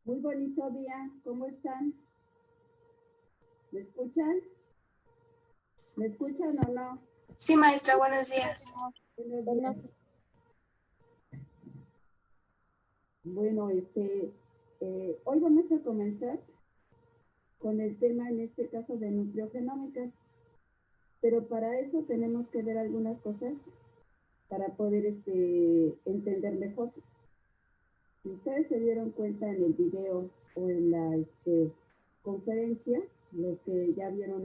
Muy bonito día, ¿cómo están? ¿Me escuchan? ¿Me escuchan o no? Sí, maestra, buenos días. Buenos días. Bueno, hoy vamos a comenzar con el tema, en este caso, de nutriogenómica, pero para eso tenemos que ver algunas cosas para poder entender mejor. Si ustedes se dieron cuenta en el video o en la conferencia, los que ya vieron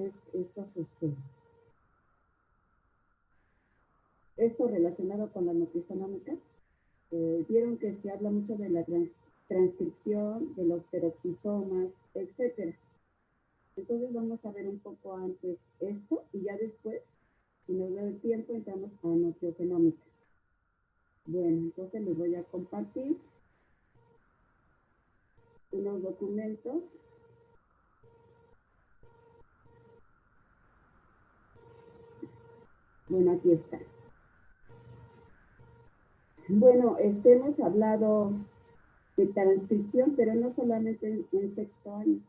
esto relacionado con la nutrigenómica, vieron que se habla mucho de la transcripción, de los peroxisomas, etcétera. Entonces vamos a ver un poco antes esto y ya después, si nos da el tiempo, entramos a nutriogenómica. Bueno, entonces les voy a compartir unos documentos. Bueno, aquí está. Bueno, hemos hablado de transcripción, pero no solamente en sexto año,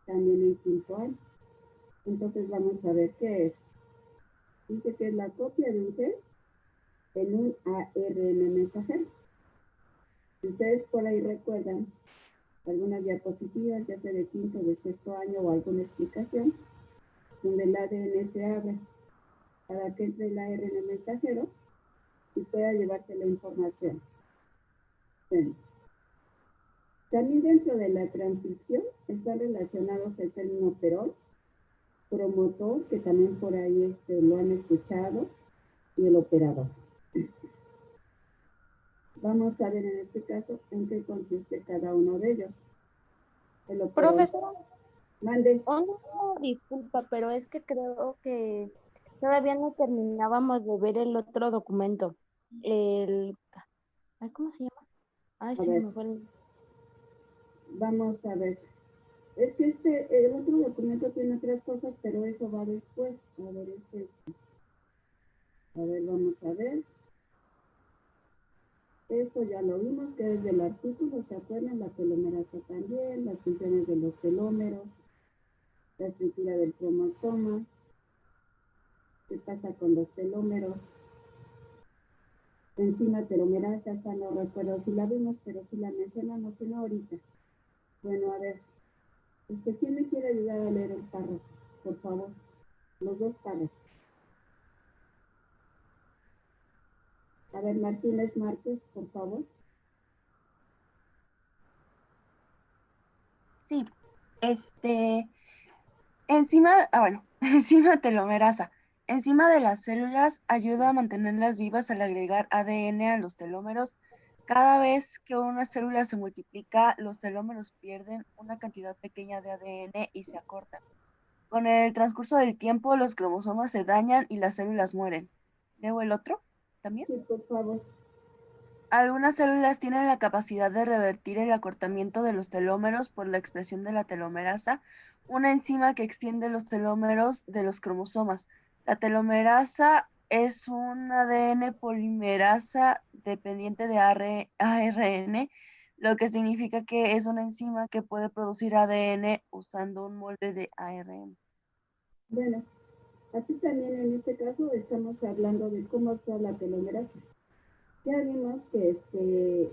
también en quinto año. Entonces vamos a ver qué es. Dice que es la copia de un gen en un ARN mensajero. Si ustedes por ahí recuerdan algunas diapositivas, ya sea de quinto o de sexto año o alguna explicación, donde el ADN se abre para que entre el ARN mensajero y pueda llevarse la información. Bueno, también dentro de la transcripción están relacionados el término perón, promotor, que también por ahí lo han escuchado, y el operador. Vamos a ver en este caso en qué consiste cada uno de ellos. El operador. Profesora, Mande. disculpa, pero es que creo que todavía no terminábamos de ver el otro documento. ¿Cómo se llama? Ay, A sí, ver. me fue Vamos a ver. Es que el otro documento tiene otras cosas, pero eso va después. A ver, es este. A ver, vamos a ver. Esto ya lo vimos, que es del artículo, ¿se acuerdan? La telomerasa también, las funciones de los telómeros, la estructura del cromosoma, qué pasa con los telómeros. Enzima telomerasa, esa no recuerdo si la vimos, pero si la mencionamos, si no ahorita. Bueno, a ver, ¿quién me quiere ayudar a leer el párrafo? Por favor, los dos párrafos. A ver, Martínez Márquez, por favor. Sí, enzima telomerasa. Enzima de las células ayuda a mantenerlas vivas al agregar ADN a los telómeros. Cada vez que una célula se multiplica, los telómeros pierden una cantidad pequeña de ADN y se acortan. Con el transcurso del tiempo, los cromosomas se dañan y las células mueren. ¿Leo el otro también? Sí, por favor. Algunas células tienen la capacidad de revertir el acortamiento de los telómeros por la expresión de la telomerasa, una enzima que extiende los telómeros de los cromosomas. La telomerasa es un ADN polimerasa dependiente de ARN, lo que significa que es una enzima que puede producir ADN usando un molde de ARN. Bueno, aquí también en este caso estamos hablando de cómo actúa la telomerasa. Ya vimos que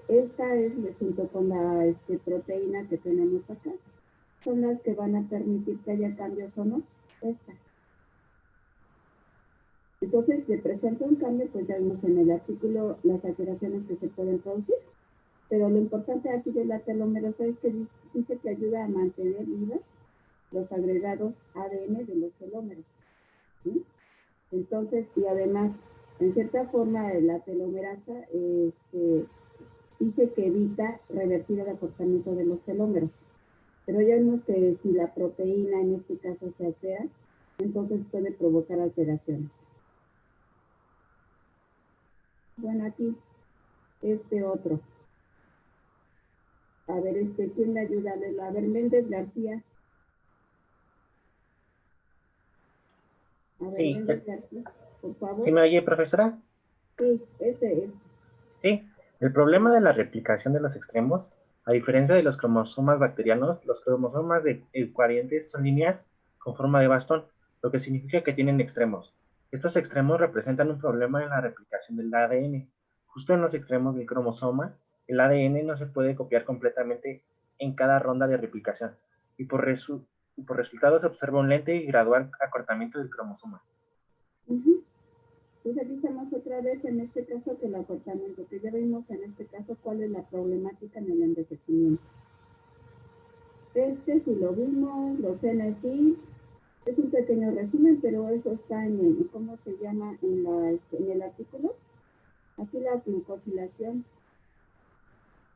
esta es junto con la proteína que tenemos acá, son las que van a permitir que haya cambios o no. Esta. Entonces, si se presenta un cambio, pues ya vimos en el artículo las alteraciones que se pueden producir. Pero lo importante aquí de la telomerasa es que dice que ayuda a mantener vivas los agregados ADN de los telómeros. ¿Sí? Entonces, y además, en cierta forma, la telomerasa dice que evita revertir el acortamiento de los telómeros. Pero ya vimos que si la proteína en este caso se altera, entonces puede provocar alteraciones. Bueno, aquí, otro. A ver, ¿quién me ayuda a leerlo? A ver, Méndez García. A ver, sí. Méndez García, por favor. ¿Sí me oye, profesora? Sí, Sí, el problema de la replicación de los extremos A diferencia de los cromosomas bacterianos, los cromosomas de eucariontes son líneas con forma de bastón, lo que significa que tienen extremos. Estos extremos representan un problema en la replicación del ADN. Justo en los extremos del cromosoma, el ADN no se puede copiar completamente en cada ronda de replicación, y por resultado se observa un lento y gradual acortamiento del cromosoma. Entonces aquí estamos otra vez en este caso que el acortamiento, que ya vimos en este caso cuál es la problemática en el envejecimiento. Si lo vimos, los genes sí, es un pequeño resumen, pero eso está en el, ¿cómo se llama? En el artículo. Aquí la glucosilación.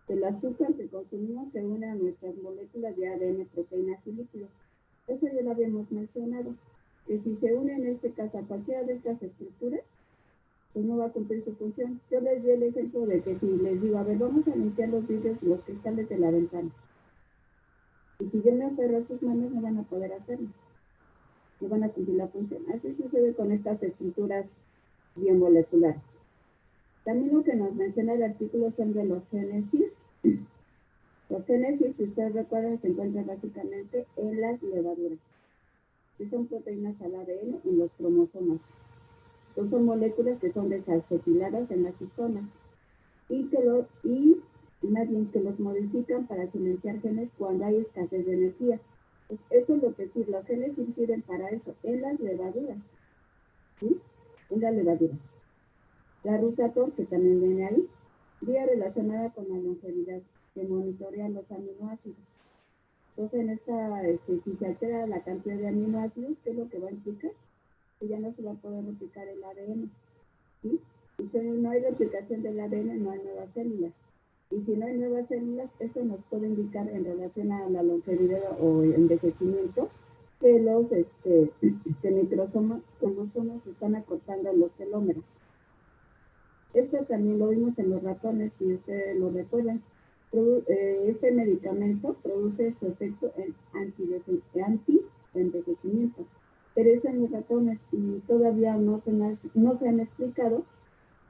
El azúcar que consumimos se une a nuestras moléculas de ADN, proteínas y lípidos. Eso ya lo habíamos mencionado, que si se une en este caso a cualquiera de estas estructuras, pues no va a cumplir su función. Yo les di el ejemplo de que si les digo, a ver, vamos a limpiar los vidrios y los cristales de la ventana. Y si yo me aferro a sus manos, no van a poder hacerlo. No van a cumplir la función. Así sucede con estas estructuras biomoleculares. También lo que nos menciona el artículo son de los genes CIS. Los genes CIS, si ustedes recuerdan, se encuentran básicamente en las levaduras. Si son proteínas al ADN en los cromosomas. Entonces son moléculas que son desacetiladas en las histonas y más bien que los modifican para silenciar genes cuando hay escasez de energía. Pues esto es lo que sí, los genes sí sirven para eso, en las levaduras. ¿Sí? En las levaduras. La ruta TOR, que también viene ahí, vía relacionada con la longevidad, que monitorea los aminoácidos. Entonces, en esta, si se altera la cantidad de aminoácidos, ¿qué es lo que va a implicar? Que ya no se va a poder replicar el ADN. ¿Sí? Y si no hay replicación del ADN, no hay nuevas células. Y si no hay nuevas células, esto nos puede indicar en relación a la longevidad o envejecimiento que los cromosomas están acortando los telómeros. Esto también lo vimos en los ratones, si ustedes lo recuerdan. Este medicamento produce su efecto en anti-envejecimiento, pero eso en los ratones y todavía no se han explicado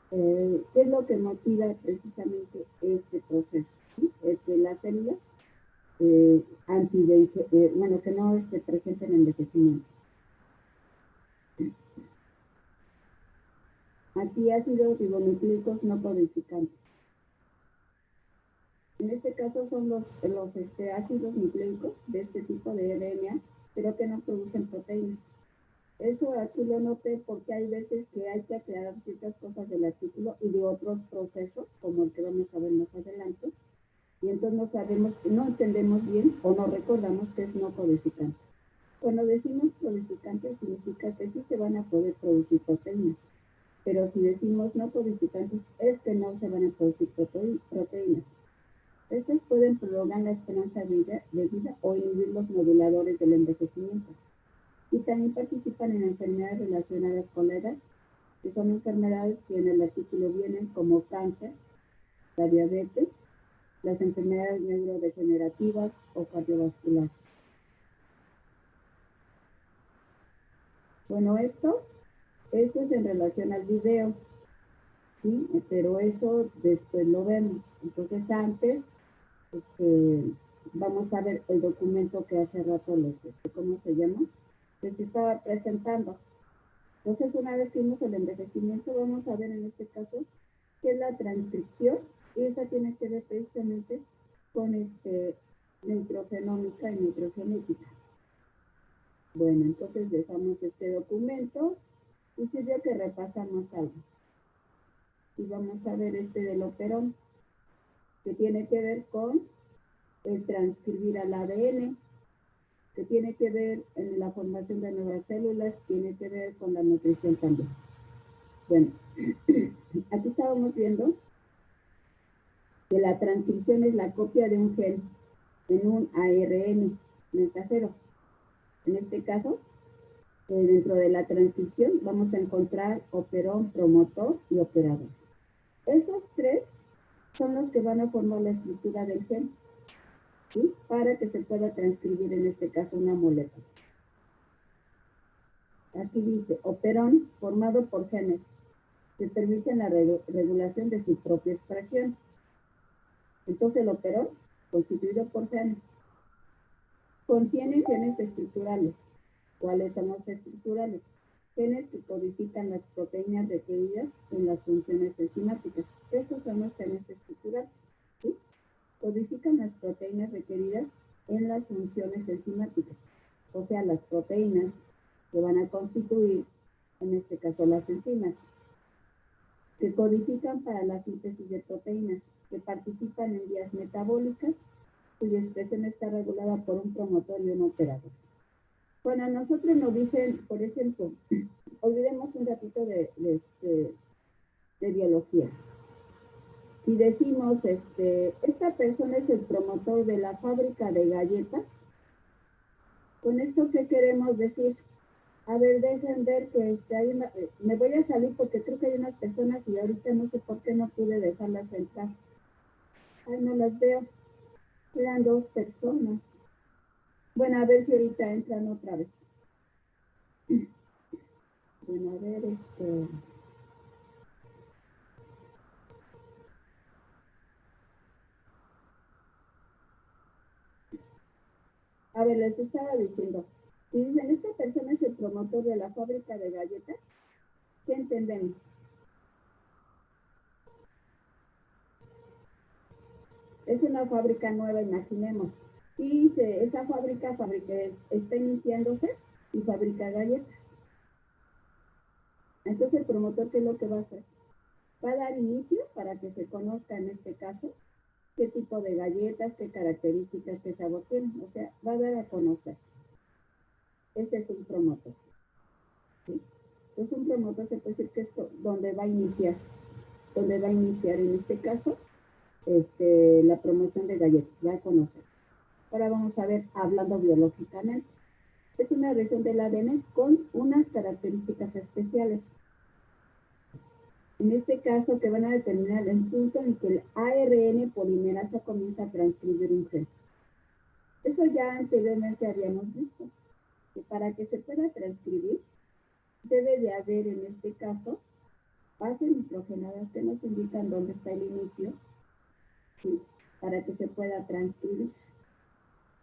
qué es lo que motiva precisamente este proceso, ¿sí? Que las células que no presenten envejecimiento. Antiácidos ribonucleicos no codificantes. En este caso son los ácidos nucleicos de este tipo de RNA, pero que no producen proteínas. Eso aquí lo noté porque hay veces que hay que aclarar ciertas cosas del artículo y de otros procesos, como el que vamos a ver más adelante, y entonces no entendemos bien o no recordamos que es no codificante. Cuando decimos codificante significa que sí se van a poder producir proteínas, pero si decimos no codificantes es que no se van a producir proteínas. Estos pueden prolongar la esperanza de vida o inhibir los moduladores del envejecimiento. Y también participan en enfermedades relacionadas con la edad, que son enfermedades que en el artículo vienen como cáncer, la diabetes, las enfermedades neurodegenerativas o cardiovasculares. Bueno, esto es en relación al video, ¿sí? Pero eso después lo vemos. Entonces antes, vamos a ver el documento que hace rato ¿cómo se llama? Les estaba presentando. Entonces, una vez que vimos el envejecimiento, vamos a ver en este caso qué es la transcripción, y esa tiene que ver precisamente con neutrogenómica y neutrogenética. Bueno, entonces dejamos este documento y sirve que repasamos algo. Y vamos a ver del operón, que tiene que ver con el transcribir al ADN, que tiene que ver en la formación de nuevas células, tiene que ver con la nutrición también. Bueno, aquí estábamos viendo que la transcripción es la copia de un gen en un ARN mensajero. En este caso, dentro de la transcripción vamos a encontrar operón, promotor y operador. Esos tres son los que van a formar la estructura del gen, ¿sí? Para que se pueda transcribir en este caso una molécula. Aquí dice, operón formado por genes que permiten la regulación de su propia expresión. Entonces el operón constituido por genes. Contiene genes estructurales. ¿Cuáles son los estructurales? Genes que codifican las proteínas requeridas en las funciones enzimáticas. Esos son los genes estructurales, ¿sí? Codifican las proteínas requeridas en las funciones enzimáticas, o sea, las proteínas que van a constituir, en este caso, las enzimas, que codifican para la síntesis de proteínas, que participan en vías metabólicas, cuya expresión está regulada por un promotor y un operador. Bueno, a nosotros nos dicen, por ejemplo, olvidemos un ratito de biología. Si decimos, esta persona es el promotor de la fábrica de galletas, ¿con esto qué queremos decir? A ver, dejen ver que hay una, me voy a salir porque creo que hay unas personas y ahorita no sé por qué no pude dejarlas entrar. Ay, no las veo. Eran 2 personas. Bueno, a ver si ahorita entran otra vez. Bueno, a ver, A ver, les estaba diciendo, si dicen, esta persona es el promotor de la fábrica de galletas, ¿qué entendemos? Es una fábrica nueva, imaginemos. Y esa fábrica está iniciándose y fabrica galletas. Entonces el promotor, ¿qué es lo que va a hacer? Va a dar inicio para que se conozca en este caso qué tipo de galletas, qué características, qué sabor tienen. O sea, va a dar a conocer. Ese es un promotor, ¿sí? Entonces un promotor se puede decir que es donde va a iniciar en este caso la promoción de galletas, va a conocer. Ahora vamos a ver, hablando biológicamente. Es una región del ADN con unas características especiales. En este caso, que van a determinar el punto en que el ARN polimerasa comienza a transcribir un gen. Eso ya anteriormente habíamos visto, que para que se pueda transcribir, debe de haber en este caso bases nitrogenadas que nos indican dónde está el inicio, ¿sí? Para que se pueda transcribir,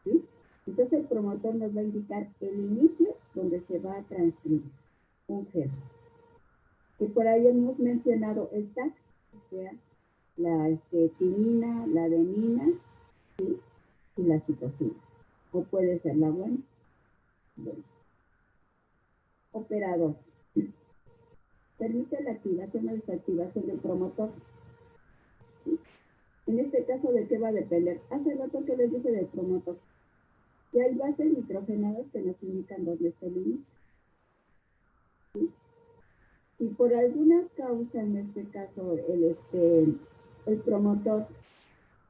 ¿sí? Entonces el promotor nos va a indicar el inicio donde se va a transcribir un gen. Que por ahí hemos mencionado el TAC, o sea, la timina, la adenina, ¿sí? Y la citosina. O puede ser la guanina. Bueno. Operador. Permite la activación o desactivación del promotor, ¿sí? En este caso, ¿de qué va a depender? Hace rato que les dije del promotor, que hay bases nitrogenadas que nos indican dónde está el inicio, ¿sí? Si por alguna causa, en este caso, el promotor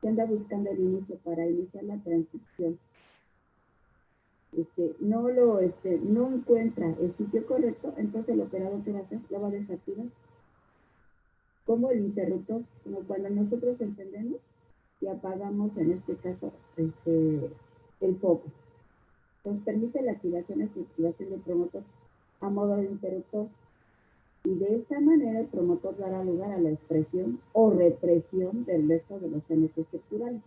que anda buscando el inicio para iniciar la transcripción, no encuentra el sitio correcto, entonces el operador, ¿qué va a hacer? Lo va a desactivar. Como el interruptor, como cuando nosotros encendemos y apagamos, en este caso, el foco. Nos permite la activación y desactivación del promotor a modo de interruptor. Y de esta manera el promotor dará lugar a la expresión o represión del resto de los genes estructurales.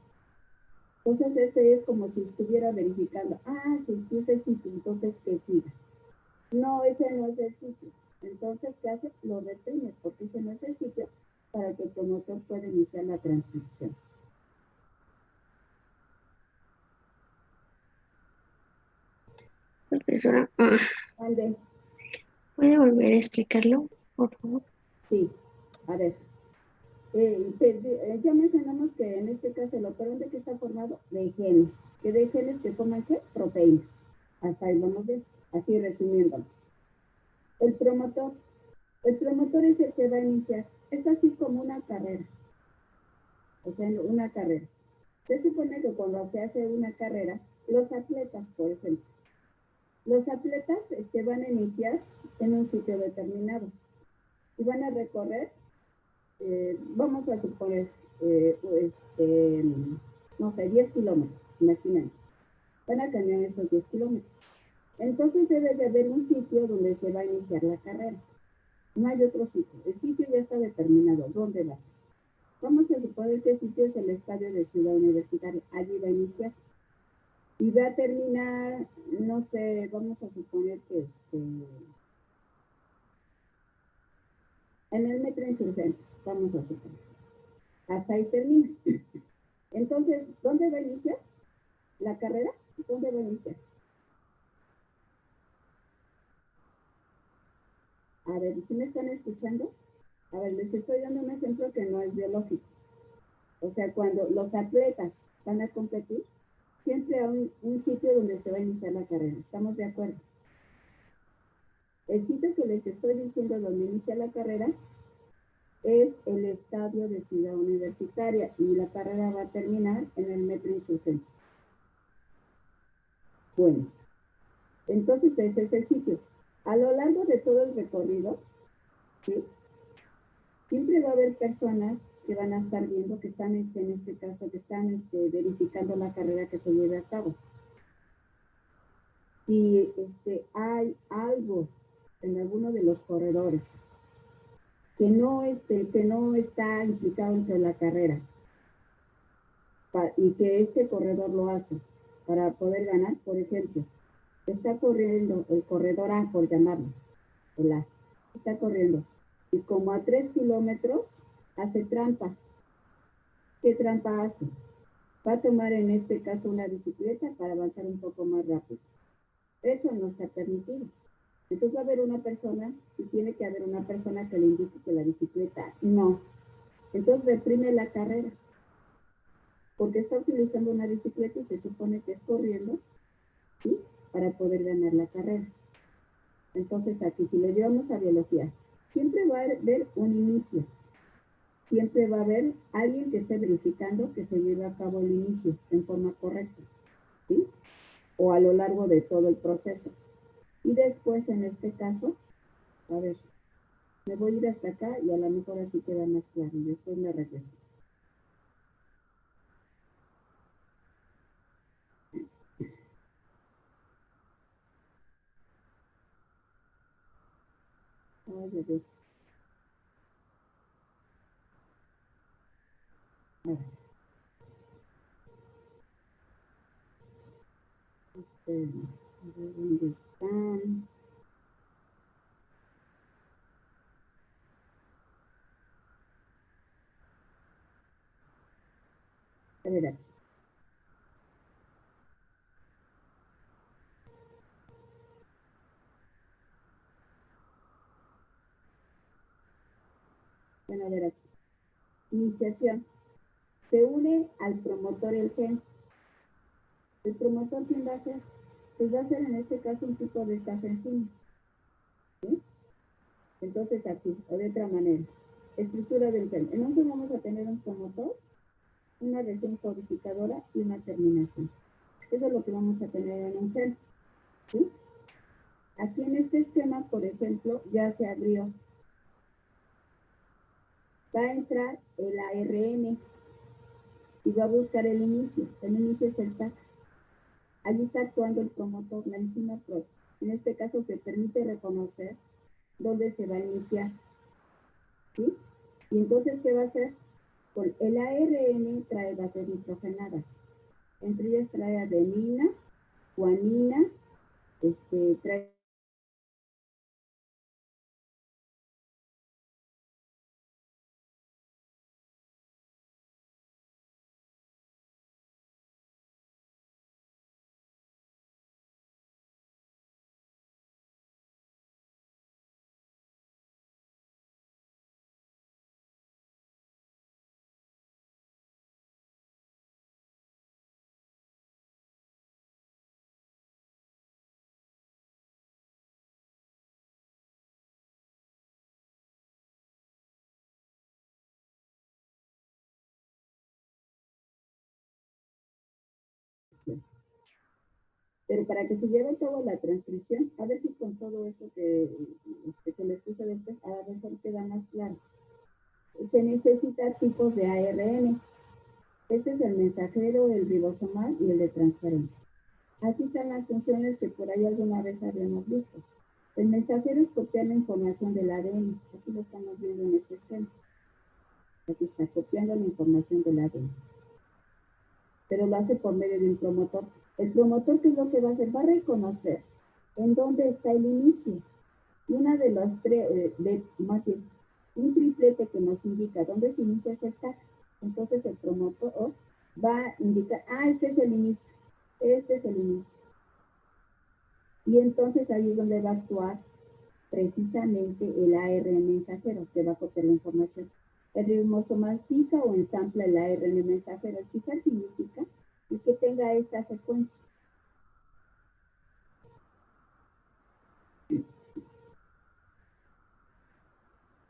Entonces es como si estuviera verificando, sí es el sitio, entonces que siga. No, ese no es el sitio. Entonces, ¿qué hace? Lo reprime, porque ese no es el sitio para que el promotor pueda iniciar la transcripción. Profesora, ¿Ande? ¿puede volver a explicarlo, por favor? Sí, a ver. Ya mencionamos que en este caso el operante que está formado de genes. ¿Qué de genes que forman qué? Proteínas. Hasta ahí vamos bien, así resumiéndolo. El promotor es el que va a iniciar. Es así como una carrera. O sea, una carrera. Se supone que cuando se hace una carrera, los atletas, por ejemplo, los atletas van a iniciar en un sitio determinado y van a recorrer, vamos a suponer, no sé, 10 kilómetros, imagínense. Van a caminar esos 10 kilómetros. Entonces debe de haber un sitio donde se va a iniciar la carrera. No hay otro sitio. El sitio ya está determinado. ¿Dónde vas? Vamos a suponer que el sitio es el estadio de Ciudad Universitaria. Allí va a iniciar. Y va a terminar, no sé, vamos a suponer que en el Metro Insurgentes, vamos a suponer. Hasta ahí termina. Entonces, ¿dónde va a iniciar la carrera? ¿Dónde va a iniciar? A ver, ¿sí me están escuchando? A ver, les estoy dando un ejemplo que no es biológico. O sea, cuando los atletas van a competir, siempre hay un sitio donde se va a iniciar la carrera. ¿Estamos de acuerdo? El sitio que les estoy diciendo donde inicia la carrera es el estadio de Ciudad Universitaria y la carrera va a terminar en el Metro Insurgentes. Bueno, entonces ese es el sitio. A lo largo de todo el recorrido, ¿sí? Siempre va a haber personas que van a estar viendo, que están, en este caso, que están verificando la carrera que se lleve a cabo. Si hay algo en alguno de los corredores que no está implicado entre la carrera y que este corredor lo hace para poder ganar, por ejemplo, está corriendo el corredor A, por llamarlo, el A, está corriendo y como a 3 kilómetros hace trampa. ¿Qué trampa hace? Va a tomar en este caso una bicicleta para avanzar un poco más rápido. Eso no está permitido. Entonces va a haber una persona, si tiene que haber una persona que le indique que la bicicleta no. Entonces reprime la carrera, porque está utilizando una bicicleta y se supone que es corriendo, ¿sí? Para poder ganar la carrera. Entonces aquí, si lo llevamos a biología, siempre va a haber un inicio. Siempre va a haber alguien que esté verificando que se lleve a cabo el inicio en forma correcta, ¿sí? O a lo largo de todo el proceso. Y después, en este caso, a ver, me voy a ir hasta acá y a lo mejor así queda más claro y después me regreso. Ay, a ver. A ver. A ver dónde están. A ver aquí. Bueno, a ver aquí. Iniciación. Se une al promotor el gen. ¿El promotor quién va a ser? Pues va a ser en este caso un tipo de esta enzima. ¿Sí? Entonces aquí, o de otra manera. Estructura del gen. En un gen vamos a tener un promotor, una región codificadora y una terminación. Eso es lo que vamos a tener en un gen. ¿Sí? Aquí en este esquema, por ejemplo, ya se abrió. Va a entrar el ARN y va a buscar el inicio. El inicio es el TAC. Allí está actuando el promotor, la enzima PRO. En este caso que permite reconocer dónde se va a iniciar. ¿Sí? Y entonces, ¿qué va a hacer? Con el ARN trae bases nitrogenadas. Entre ellas trae adenina, guanina, trae Pero para que se lleve a cabo la transcripción, a ver si con todo esto que les puse después, a lo mejor queda más claro. Se necesita tipos de ARN. Este es el mensajero, el ribosomal y el de transferencia. Aquí están las funciones que por ahí alguna vez habíamos visto. El mensajero es copiar la información del ADN. Aquí lo estamos viendo en este esquema. Aquí está copiando la información del ADN. Pero lo hace por medio de un promotor. El promotor, ¿qué es lo que va a hacer? Va a reconocer en dónde está el inicio. Y una de las tres, más bien, un triplete que nos indica dónde se inicia es el TAC. Entonces el promotor va a indicar, este es el inicio, este es el inicio. Y entonces ahí es donde va a actuar precisamente el ARN mensajero, que va a copiar la información. El ribosoma fija o ensambla el ARN mensajero. El fijar significa el que tenga esta secuencia.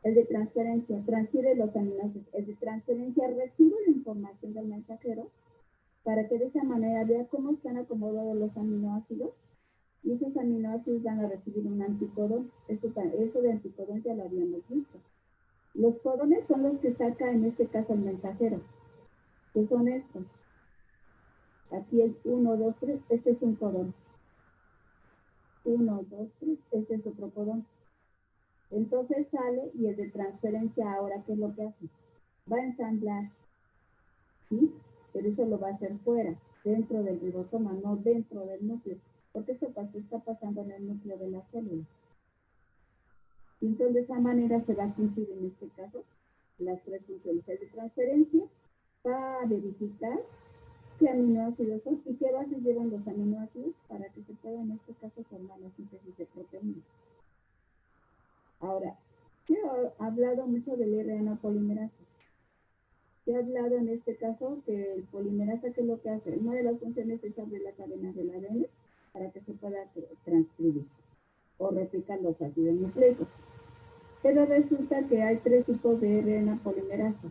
El de transferencia transfiere los aminoácidos. El de transferencia recibe la información del mensajero para que de esa manera vea cómo están acomodados los aminoácidos, y esos aminoácidos van a recibir un anticodón. Eso de anticodón ya lo habíamos visto. Los codones son los que saca en este caso el mensajero, que son estos. Aquí hay 1, 2, 3, este es un codón. 1, 2, 3, este es otro codón. Entonces sale, y el de transferencia ahora, ¿qué es lo que hace? Va a ensamblar, ¿sí? Pero eso lo va a hacer fuera, dentro del ribosoma, no dentro del núcleo, porque esto está pasando en el núcleo de la célula. Y entonces de esa manera se va a cumplir en este caso las tres funciones. El de transferencia va a verificar qué aminoácidos son y qué bases llevan los aminoácidos para que se pueda en este caso formar la síntesis de proteínas. Ahora, se ha hablado mucho del RNA polimerasa. Se ha hablado en este caso que el polimerasa, ¿qué es lo que hace? Una de las funciones es abrir la cadena del ADN para que se pueda transcribir o replicar los ácidos nucleicos. Pero resulta que hay tres tipos de RNA polimerasa,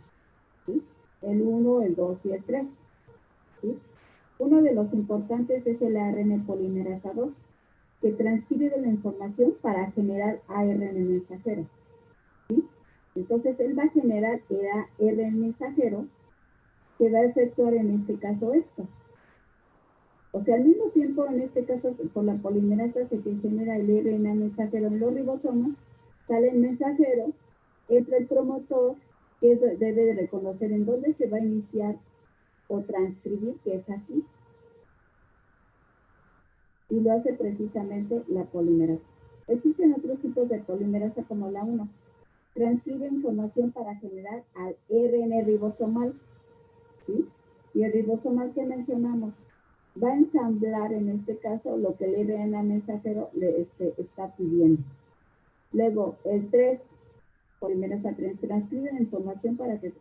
¿sí? El 1, el 2 y el 3. ¿Sí? Uno de los importantes es el ARN polimerasa 2, que transcribe la información para generar ARN mensajero. ¿Sí? Entonces, él va a generar el ARN mensajero que va a efectuar en este caso esto. O sea, al mismo tiempo, en este caso, por la polimerasa se genera el RNA mensajero en los ribosomas, sale el mensajero, entra el promotor, que debe de reconocer en dónde se va a iniciar o transcribir, que es aquí. Y lo hace precisamente la polimerasa. Existen otros tipos de polimerasa como la 1. Transcribe información para generar al RN ribosomal, ¿sí? Y el ribosomal que mencionamos va a ensamblar en este caso lo que el RNA mensajero le está pidiendo. Luego, el 3, polimerasa 3, transcribe la información para que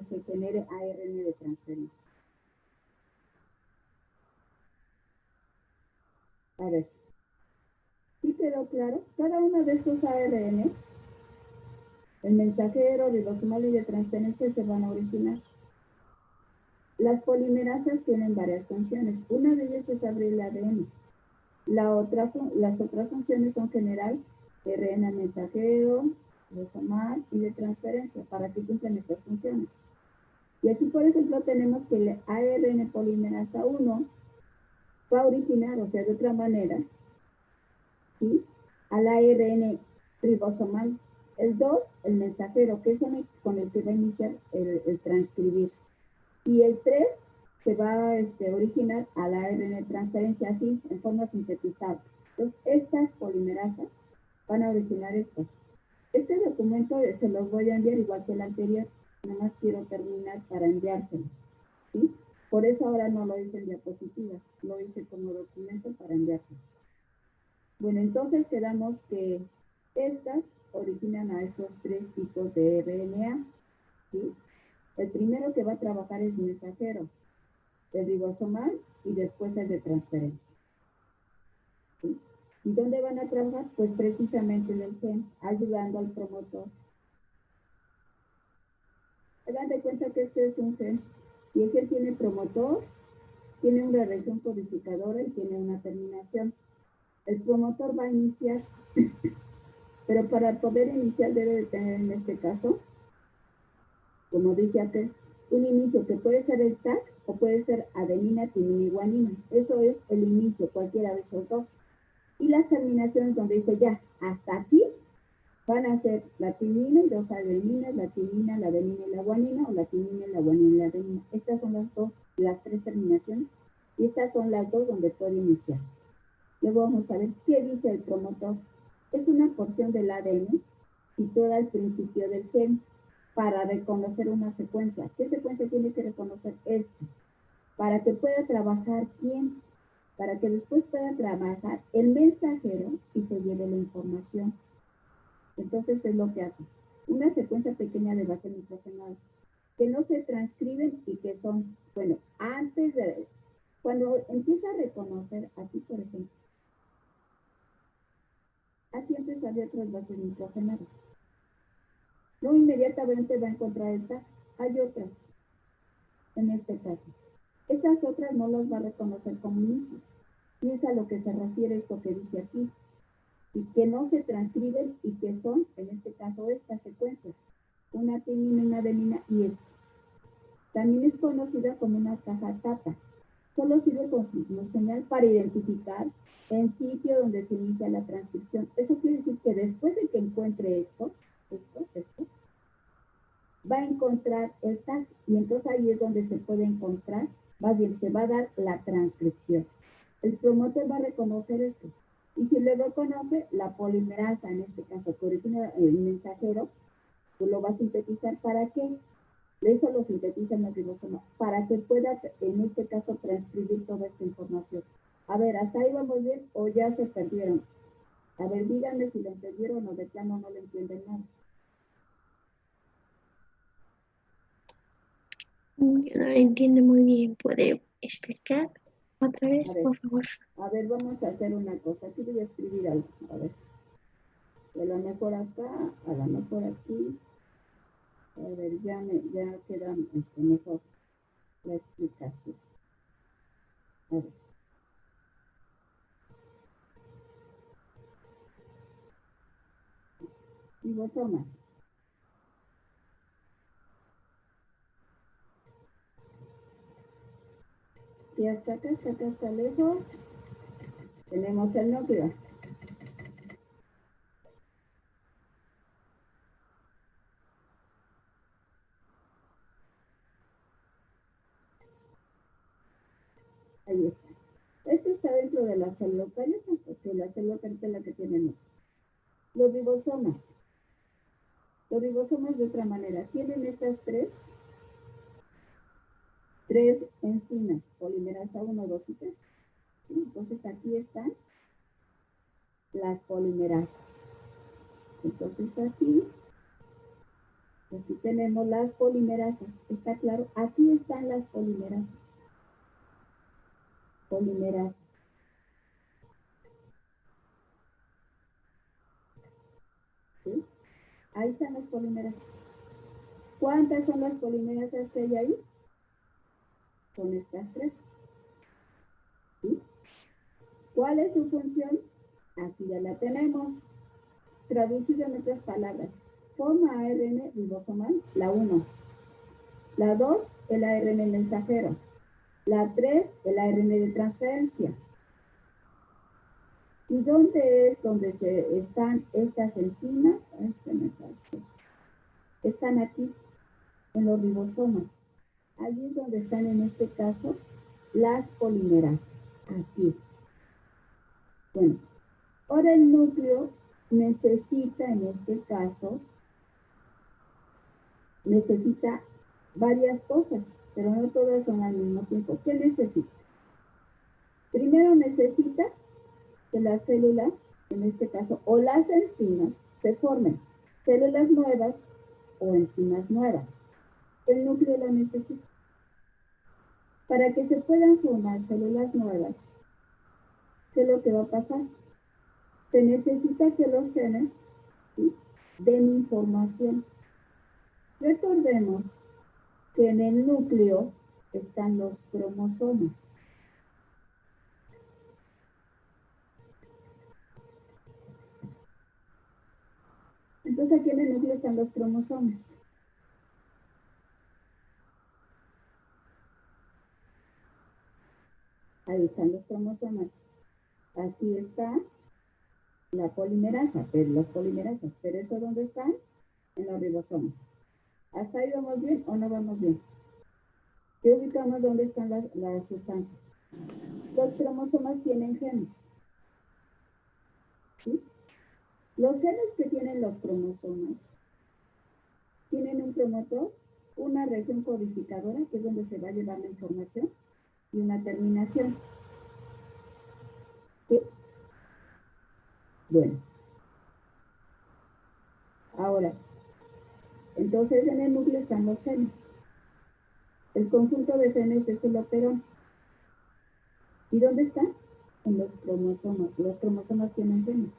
se genere ARN de transferencia. A ver, ¿sí quedó claro? Cada uno de estos ARNs, el mensajero, ribosomal y de transferencia, se van a originar. Las polimerasas tienen varias funciones. Una de ellas es abrir el ADN. Las otras funciones son generar RNA mensajero, ribosomal y de transferencia, para que cumplan estas funciones. Y aquí, por ejemplo, tenemos que el ARN polimerasa 1 va a originar, o sea, de otra manera, ¿sí?, al ARN ribosomal. El 2, el mensajero, que es con el que va a iniciar el transcribir. Y el 3 se va a originar al ARN de transferencia, así, en forma sintetizada. Entonces, estas polimerasas van a originar estos. Este documento se los voy a enviar igual que el anterior. Nada más quiero terminar para enviárselos, ¿sí? Por eso ahora no lo hice en diapositivas, lo hice como documento para enviárselos. Bueno, entonces quedamos que estas originan a estos tres tipos de RNA, ¿sí? El primero que va a trabajar es mensajero, el ribosomal y después el de transferencia, ¿sí? ¿Y dónde van a trabajar? Pues precisamente en el gen, ayudando al promotor. Hagan de cuenta que este es un gen, y el gen tiene promotor, tiene una región codificadora y tiene una terminación. El promotor va a iniciar, pero para poder iniciar debe de tener en este caso, como dice aquel, un inicio que puede ser el TAC o puede ser adenina, timina y guanina. Eso es el inicio, cualquiera de esos dos. Y las terminaciones donde dice ya, hasta aquí Van a ser la timina y dos adeninas, la timina, la adenina y la guanina, o la timina, la guanina y la adenina. Estas son las tres terminaciones, y estas son las dos donde puede iniciar. Luego vamos a ver qué dice el promotor. Es una porción del ADN situada al principio del gen para reconocer una secuencia. ¿Qué secuencia tiene que reconocer? Esta. Para que pueda trabajar ¿quién? Para que después pueda trabajar el mensajero y se lleve la información. Entonces es lo que hace. Una secuencia pequeña de bases nitrogenadas que no se transcriben y que son, bueno, antes de, cuando empieza a reconocer, aquí por ejemplo, aquí antes había otras bases nitrogenadas. No inmediatamente va a encontrar el tag. Hay otras, en este caso. Esas otras no las va a reconocer como inicio. Y es a lo que se refiere esto que dice aquí. Y que no se transcriben y que son, en este caso, estas secuencias. Una timina, una adenina y esta. También es conocida como una caja TATA. Solo sirve como señal para identificar el sitio donde se inicia la transcripción. Eso quiere decir que después de que encuentre esto, va a encontrar el tag y entonces ahí es donde se puede encontrar, más bien se va a dar la transcripción. El promotor va a reconocer esto y si lo reconoce, la polimerasa, en este caso, que origina el mensajero, pues lo va a sintetizar. ¿Para qué? Eso lo sintetiza en el ribosoma, para que pueda, en este caso, transcribir toda esta información. A ver, ¿hasta ahí vamos bien o ya se perdieron? A ver, díganme si lo entendieron o de plano no le entienden nada. Yo no lo entiendo muy bien. ¿Puede explicar otra vez, por favor? A ver, vamos a hacer una cosa. Aquí voy a escribir algo. A ver. A lo mejor acá, a lo mejor aquí. A ver, ya queda mejor la explicación. A ver. Ribosomas. Y hasta acá, hasta lejos, tenemos el núcleo. Ahí está. Esto está dentro de la célula eucariota, porque la célula eucariota es la que tiene núcleo. Los ribosomas. Los ribosomas de otra manera tienen estas tres enzimas, polimerasa 1, 2 y 3. ¿Sí? Entonces aquí están las polimerasas. Entonces aquí tenemos las polimerasas. ¿Está claro? Aquí están las polimerasas. Polimerasas. ¿Sí? Ahí están las polimerasas. ¿Cuántas son las polimerasas que hay ahí? Son estas tres. ¿Sí? ¿Cuál es su función? Aquí ya la tenemos. Traducido en otras palabras. Forma ARN ribosomal, la 1. La 2, el ARN mensajero. La 3, el ARN de transferencia. ¿Y dónde es donde están estas enzimas? Ay, se me pasó. Están aquí, en los ribosomas. Allí es donde están, en este caso, las polimerasas. Aquí. Bueno, ahora el núcleo necesita, en este caso, necesita varias cosas, pero no todas son al mismo tiempo. ¿Qué necesita? Primero necesita que la célula, en este caso, o las enzimas, se formen células nuevas o enzimas nuevas. El núcleo lo necesita. Para que se puedan formar células nuevas, ¿qué es lo que va a pasar? Se necesita que los genes, ¿sí?, den información. Recordemos que en el núcleo están los cromosomas. Entonces aquí en el núcleo están los cromosomas. Ahí están los cromosomas. Aquí están la polimerasa, pero las polimerasas, pero ¿eso dónde están? En los ribosomas. ¿Hasta ahí vamos bien o no vamos bien? ¿Qué ubicamos dónde están las sustancias? Los cromosomas tienen genes. ¿Sí? Los genes que tienen los cromosomas tienen un promotor, una región codificadora, que es donde se va a llevar la información, y una terminación. ¿Sí? Bueno. Ahora, entonces en el núcleo están los genes. El conjunto de genes es el operón. ¿Y dónde están? En los cromosomas. Los cromosomas tienen genes.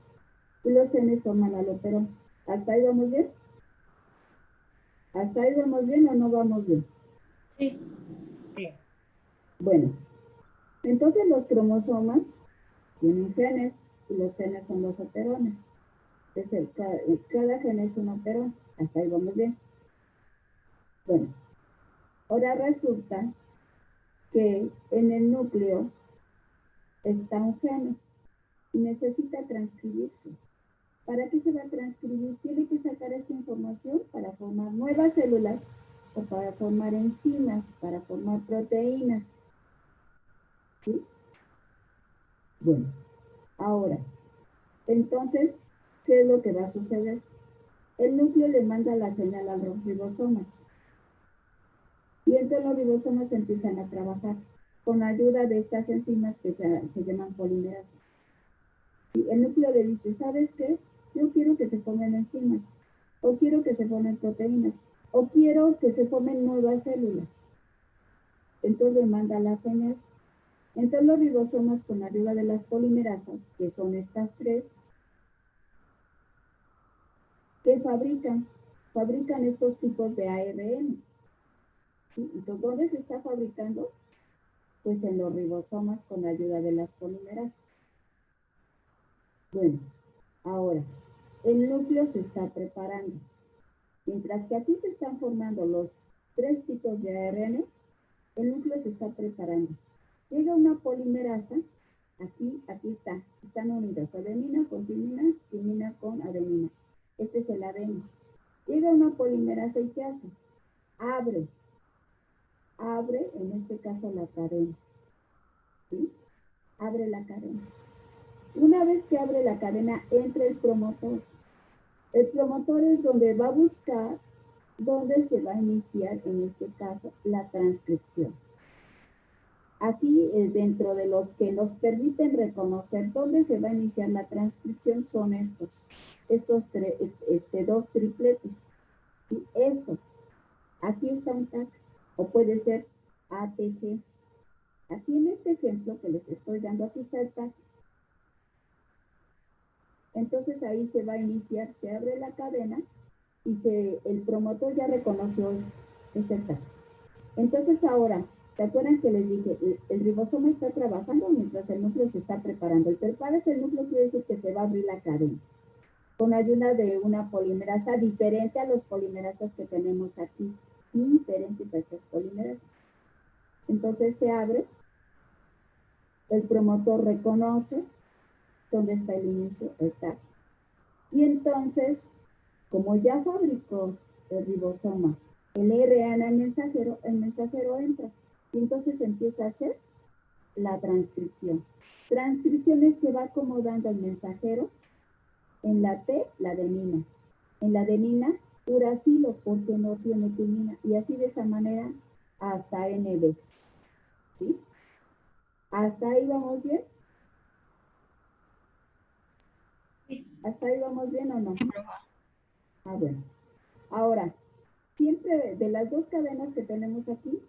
Y los genes forman al operón. ¿Hasta ahí vamos bien? ¿Hasta ahí vamos bien o no vamos bien? Sí. Bueno, entonces los cromosomas tienen genes y los genes son los operones. Es cada gen es un operón. Hasta ahí vamos bien. Bueno, ahora resulta que en el núcleo está un gene y necesita transcribirse. ¿Para qué se va a transcribir? Tiene que sacar esta información para formar nuevas células o para formar enzimas, para formar proteínas. ¿Sí? Bueno, ahora, entonces, ¿qué es lo que va a suceder? El núcleo le manda la señal a los ribosomas. Y entonces los ribosomas empiezan a trabajar con la ayuda de estas enzimas que se llaman polimerasas. Y el núcleo le dice, ¿sabes qué? Yo quiero que se formen enzimas, o quiero que se formen proteínas, o quiero que se formen nuevas células. Entonces le manda la señal. Entonces los ribosomas, con la ayuda de las polimerasas, que son estas tres, ¿qué fabrican? Fabrican estos tipos de ARN. ¿Sí? Entonces, ¿dónde se está fabricando? Pues en los ribosomas con la ayuda de las polimerasas. Bueno, ahora, el núcleo se está preparando. Mientras que aquí se están formando los tres tipos de ARN, el núcleo se está preparando. Llega una polimerasa, aquí están unidas adenina con timina, timina con adenina. Este es el ADN. Llega una polimerasa y ¿qué hace? Abre en este caso la cadena. ¿Sí? Abre la cadena. Una vez que abre la cadena, entra el promotor. El promotor es donde va a buscar dónde se va a iniciar, en este caso, la transcripción. Aquí, dentro de los que nos permiten reconocer dónde se va a iniciar la transcripción, son estos dos tripletes. ¿Sí? Estos. Aquí está un TAC, o puede ser ATG. Aquí en este ejemplo que les estoy dando, aquí está el TAC. Entonces ahí se va a iniciar, se abre la cadena y el promotor ya reconoció esto, es el TAC. Entonces ahora, ¿se acuerdan que les dije? El ribosoma está trabajando mientras el núcleo se está preparando. El prepararse el núcleo quiere decir que se va a abrir la cadena con ayuda de una polimerasa diferente a las polimerasas que tenemos aquí, diferentes a estas polimerasas. Entonces se abre, el promotor reconoce dónde está el inicio, el TAC. Y entonces, como ya fabricó el ribosoma el RNA el mensajero entra. Y entonces empieza a hacer la transcripción. Transcripción es que va acomodando el mensajero en la T, la adenina. En la adenina, uracilo, porque no tiene timina. Y así de esa manera hasta N veces. ¿Sí? ¿Hasta ahí vamos bien? ¿Hasta ahí vamos bien o no? Ah, bueno. Ahora, siempre de las dos cadenas que tenemos aquí,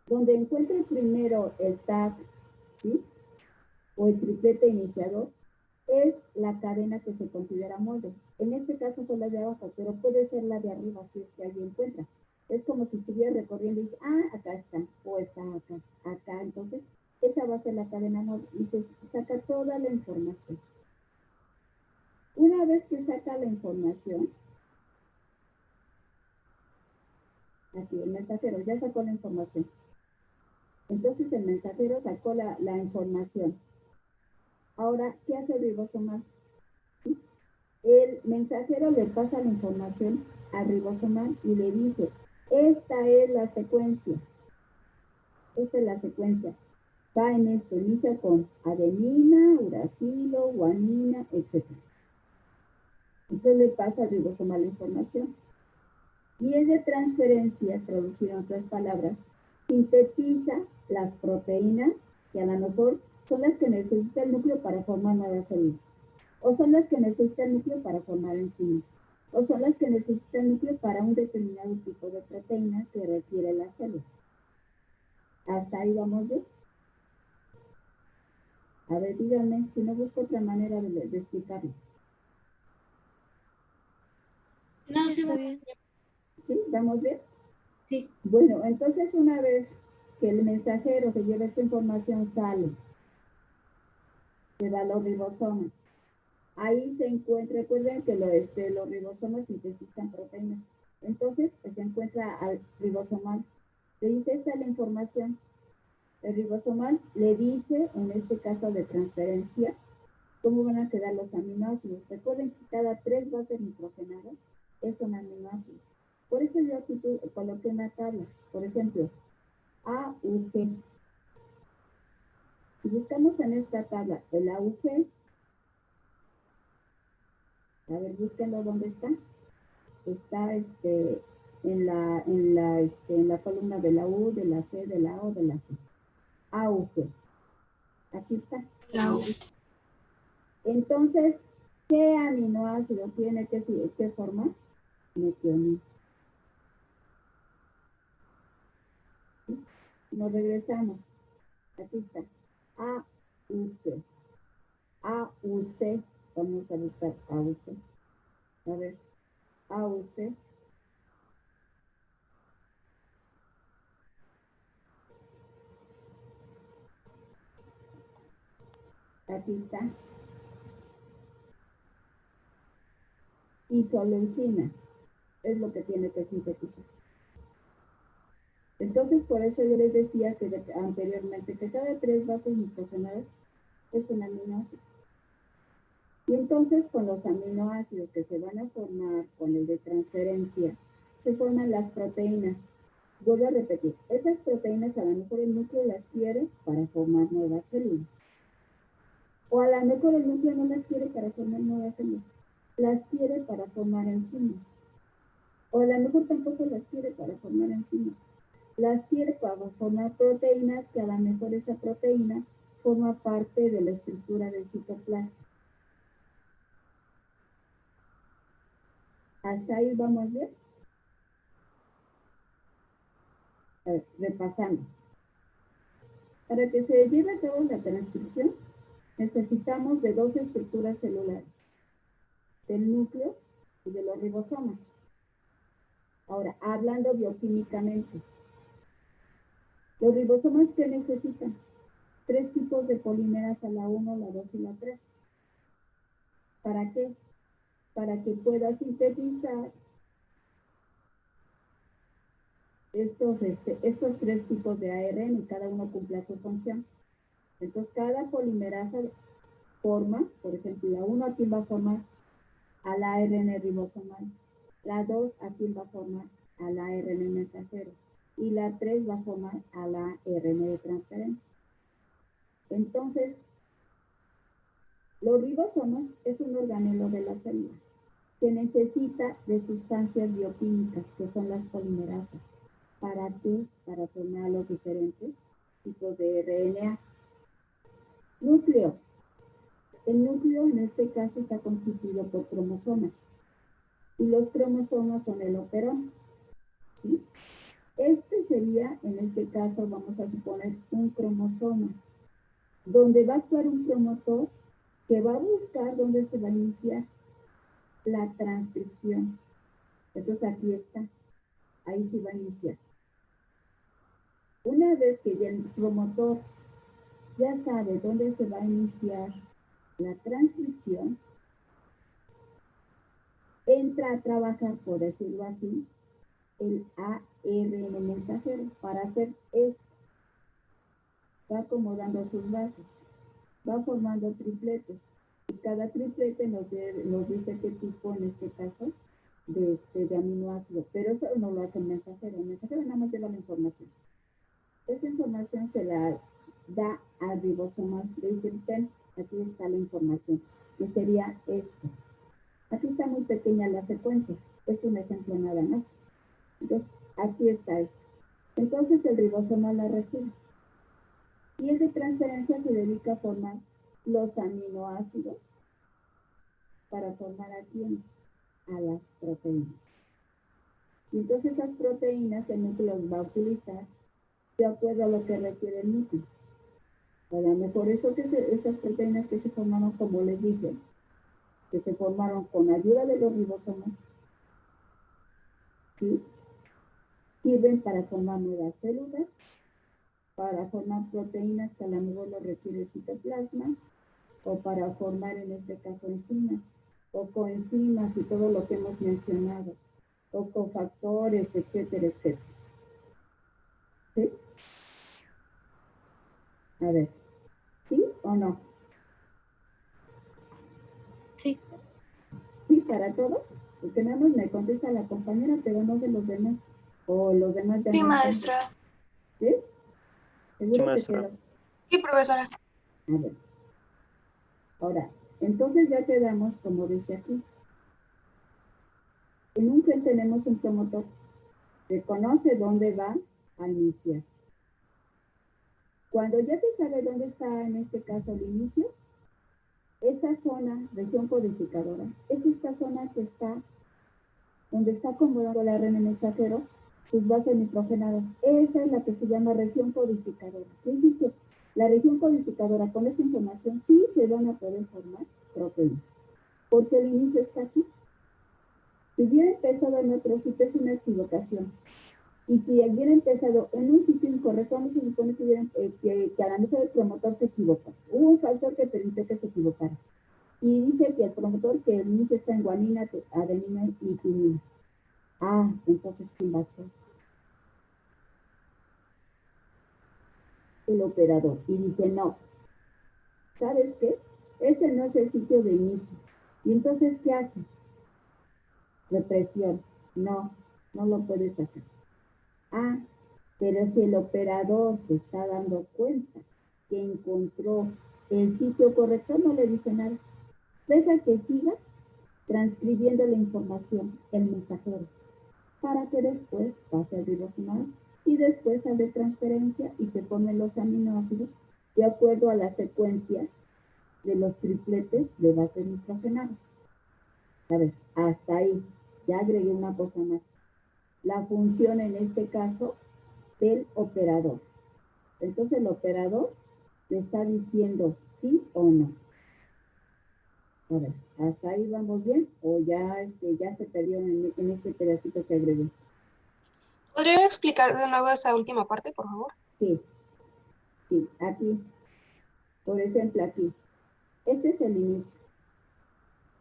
donde encuentre primero el TAC, ¿sí? O el triplete iniciador, es la cadena que se considera molde. En este caso fue la de abajo, pero puede ser la de arriba si es que allí encuentra. Es como si estuviera recorriendo y dice, acá está, o está acá. Entonces, esa va a ser la cadena molde y se saca toda la información. Una vez que saca la información, aquí el mensajero ya sacó la información. Entonces el mensajero sacó la información. Ahora, ¿qué hace el ribosoma? El mensajero le pasa la información al ribosomal y le dice, esta es la secuencia. Esta es la secuencia. Va en esto, inicia con adenina, uracilo, guanina, etc. Entonces le pasa al ribosomal la información. Y es de transferencia, traducir en otras palabras, sintetiza las proteínas que a lo mejor son las que necesita el núcleo para formar nuevas células. O son las que necesita el núcleo para formar enzimas. O son las que necesita el núcleo para un determinado tipo de proteína que requiere la célula. ¿Hasta ahí vamos bien? A ver, díganme, si no busco otra manera de explicarlo. No, Está bien. ¿Sí? ¿Vamos bien? Sí. Bueno, entonces una vez que el mensajero se lleva esta información, sale, se va a los ribosomas. Ahí se encuentra, recuerden que los ribosomas sintetizan proteínas. Entonces se encuentra al ribosomal. Le dice, esta es la información. El ribosomal le dice, en este caso de transferencia, cómo van a quedar los aminoácidos. Recuerden que cada 3 bases nitrogenadas es un aminoácido. Por eso yo aquí coloqué una tabla. Por ejemplo, AUG. Si buscamos en esta tabla el AUG, a ver, búsquenlo dónde está. Está en la columna de la U, de la C, de la O, de la G. AUG. Aquí está. La U. Entonces, ¿qué aminoácido tiene que formar? Metionina. ¿Sí? Nos regresamos. Aquí está. AUG. AUC. Vamos a buscar AUC. A ver. AUC. Aquí está. Isoleucina. Es lo que tiene que sintetizar. Entonces, por eso yo les decía que anteriormente que cada 3 bases nitrogenadas es un aminoácido. Y entonces, con los aminoácidos que se van a formar con el de transferencia, se forman las proteínas. Vuelvo a repetir, esas proteínas a lo mejor el núcleo las quiere para formar nuevas células. O a lo mejor el núcleo no las quiere para formar nuevas células, las quiere para formar enzimas. O a lo mejor tampoco las quiere para formar enzimas. Las quiere para formar proteínas, que a lo mejor esa proteína forma parte de la estructura del citoplasma. ¿Hasta ahí vamos bien? A ver, repasando. Para que se lleve a cabo la transcripción, necesitamos de 2 estructuras celulares, del núcleo y de los ribosomas. Ahora, hablando bioquímicamente, los ribosomas, ¿qué necesitan? 3 tipos de polimerasa, la 1, la 2 y la 3. ¿Para qué? Para que pueda sintetizar estos 3 tipos de ARN y cada uno cumpla su función. Entonces, cada polimerasa forma, por ejemplo, la 1 aquí va a formar al ARN ribosomal, la 2 aquí va a formar al ARN mensajero y la 3 va a formar al ARN de transferencia. Entonces, los ribosomas es un organelo de la célula que necesita de sustancias bioquímicas, que son las polimerasas. ¿Para qué? Para formar los diferentes tipos de RNA. Núcleo. El núcleo en este caso está constituido por cromosomas. Y los cromosomas son el operón. ¿Sí? Este sería, en este caso, vamos a suponer un cromosoma, donde va a actuar un promotor que va a buscar dónde se va a iniciar la transcripción. Entonces aquí está. Ahí se va a iniciar. Una vez que ya el promotor ya sabe dónde se va a iniciar la transcripción, entra a trabajar, por decirlo así, el ARN mensajero para hacer esto. Va acomodando sus bases, va formando tripletes. Cada triplete nos dice qué tipo, en este caso, de aminoácido, pero eso no lo hace el mensajero nada más lleva la información. Esa información se la da al ribosomal, le dicen, ten, aquí está la información, que sería esto. Aquí está muy pequeña la secuencia, es un ejemplo nada más. Entonces, aquí está esto. Entonces el ribosomal la recibe. Y el de transferencia se dedica a formar los aminoácidos para formar aquí a las proteínas. Y entonces esas proteínas el núcleo las va a utilizar de acuerdo a lo que requiere el núcleo. A lo mejor esas proteínas que se formaron, como les dije, que se formaron con ayuda de los ribosomas, ¿sí? Sirven para formar nuevas células, para formar proteínas que a lo mejor lo requiere el citoplasma, o para formar en este caso enzimas, o coenzimas y todo lo que hemos mencionado, o cofactores, etcétera, etcétera. ¿Sí? A ver, ¿sí o no? Sí. ¿Sí para todos? Porque nada más me contesta la compañera, pero no sé los demás. O los demás ya Sí, no maestra. ¿sí? Sí, ¿Seguro te maestra. quedó? Sí, profesora. A ver. Ahora, entonces ya quedamos, como dice aquí. En un gen tenemos un promotor. Reconoce dónde va a iniciar. Cuando ya se sabe dónde está, en este caso, el inicio, esa zona, región codificadora, es esta zona que está, donde está acomodado el ARN mensajero, sus bases nitrogenadas. Esa es la que se llama región codificadora. Quiere decir que la región codificadora, con esta información, sí se van a poder formar proteínas, porque el inicio está aquí. Si hubiera empezado en otro sitio, es una equivocación. Y si hubiera empezado en un sitio incorrecto, no se supone que a lo mejor el promotor se equivoca. Hubo un factor que permitió que se equivocara. Y dice que el promotor, que el inicio está en guanina, adenina y timina. Ah, entonces, ¿quién va a ser? El operador. Y dice, no, ¿sabes qué? Ese no es el sitio de inicio. Y entonces, ¿qué hace? Represión. No, no lo puedes hacer. Ah, pero si el operador se está dando cuenta que encontró el sitio correcto, no le dice nada. Deja que siga transcribiendo la información, el mensajero, para que después pase al ribosomal y después al de transferencia y se ponen los aminoácidos de acuerdo a la secuencia de los tripletes de bases nitrogenadas. A ver, hasta ahí. Ya agregué una cosa más. La función en este caso del operador. Entonces el operador le está diciendo sí o no. A ver, ¿hasta ahí vamos bien? ¿O ya, ya se perdió en ese pedacito que agregué? ¿Podría explicar de nuevo esa última parte, por favor? Sí, sí, aquí. Por ejemplo, aquí. Este es el inicio.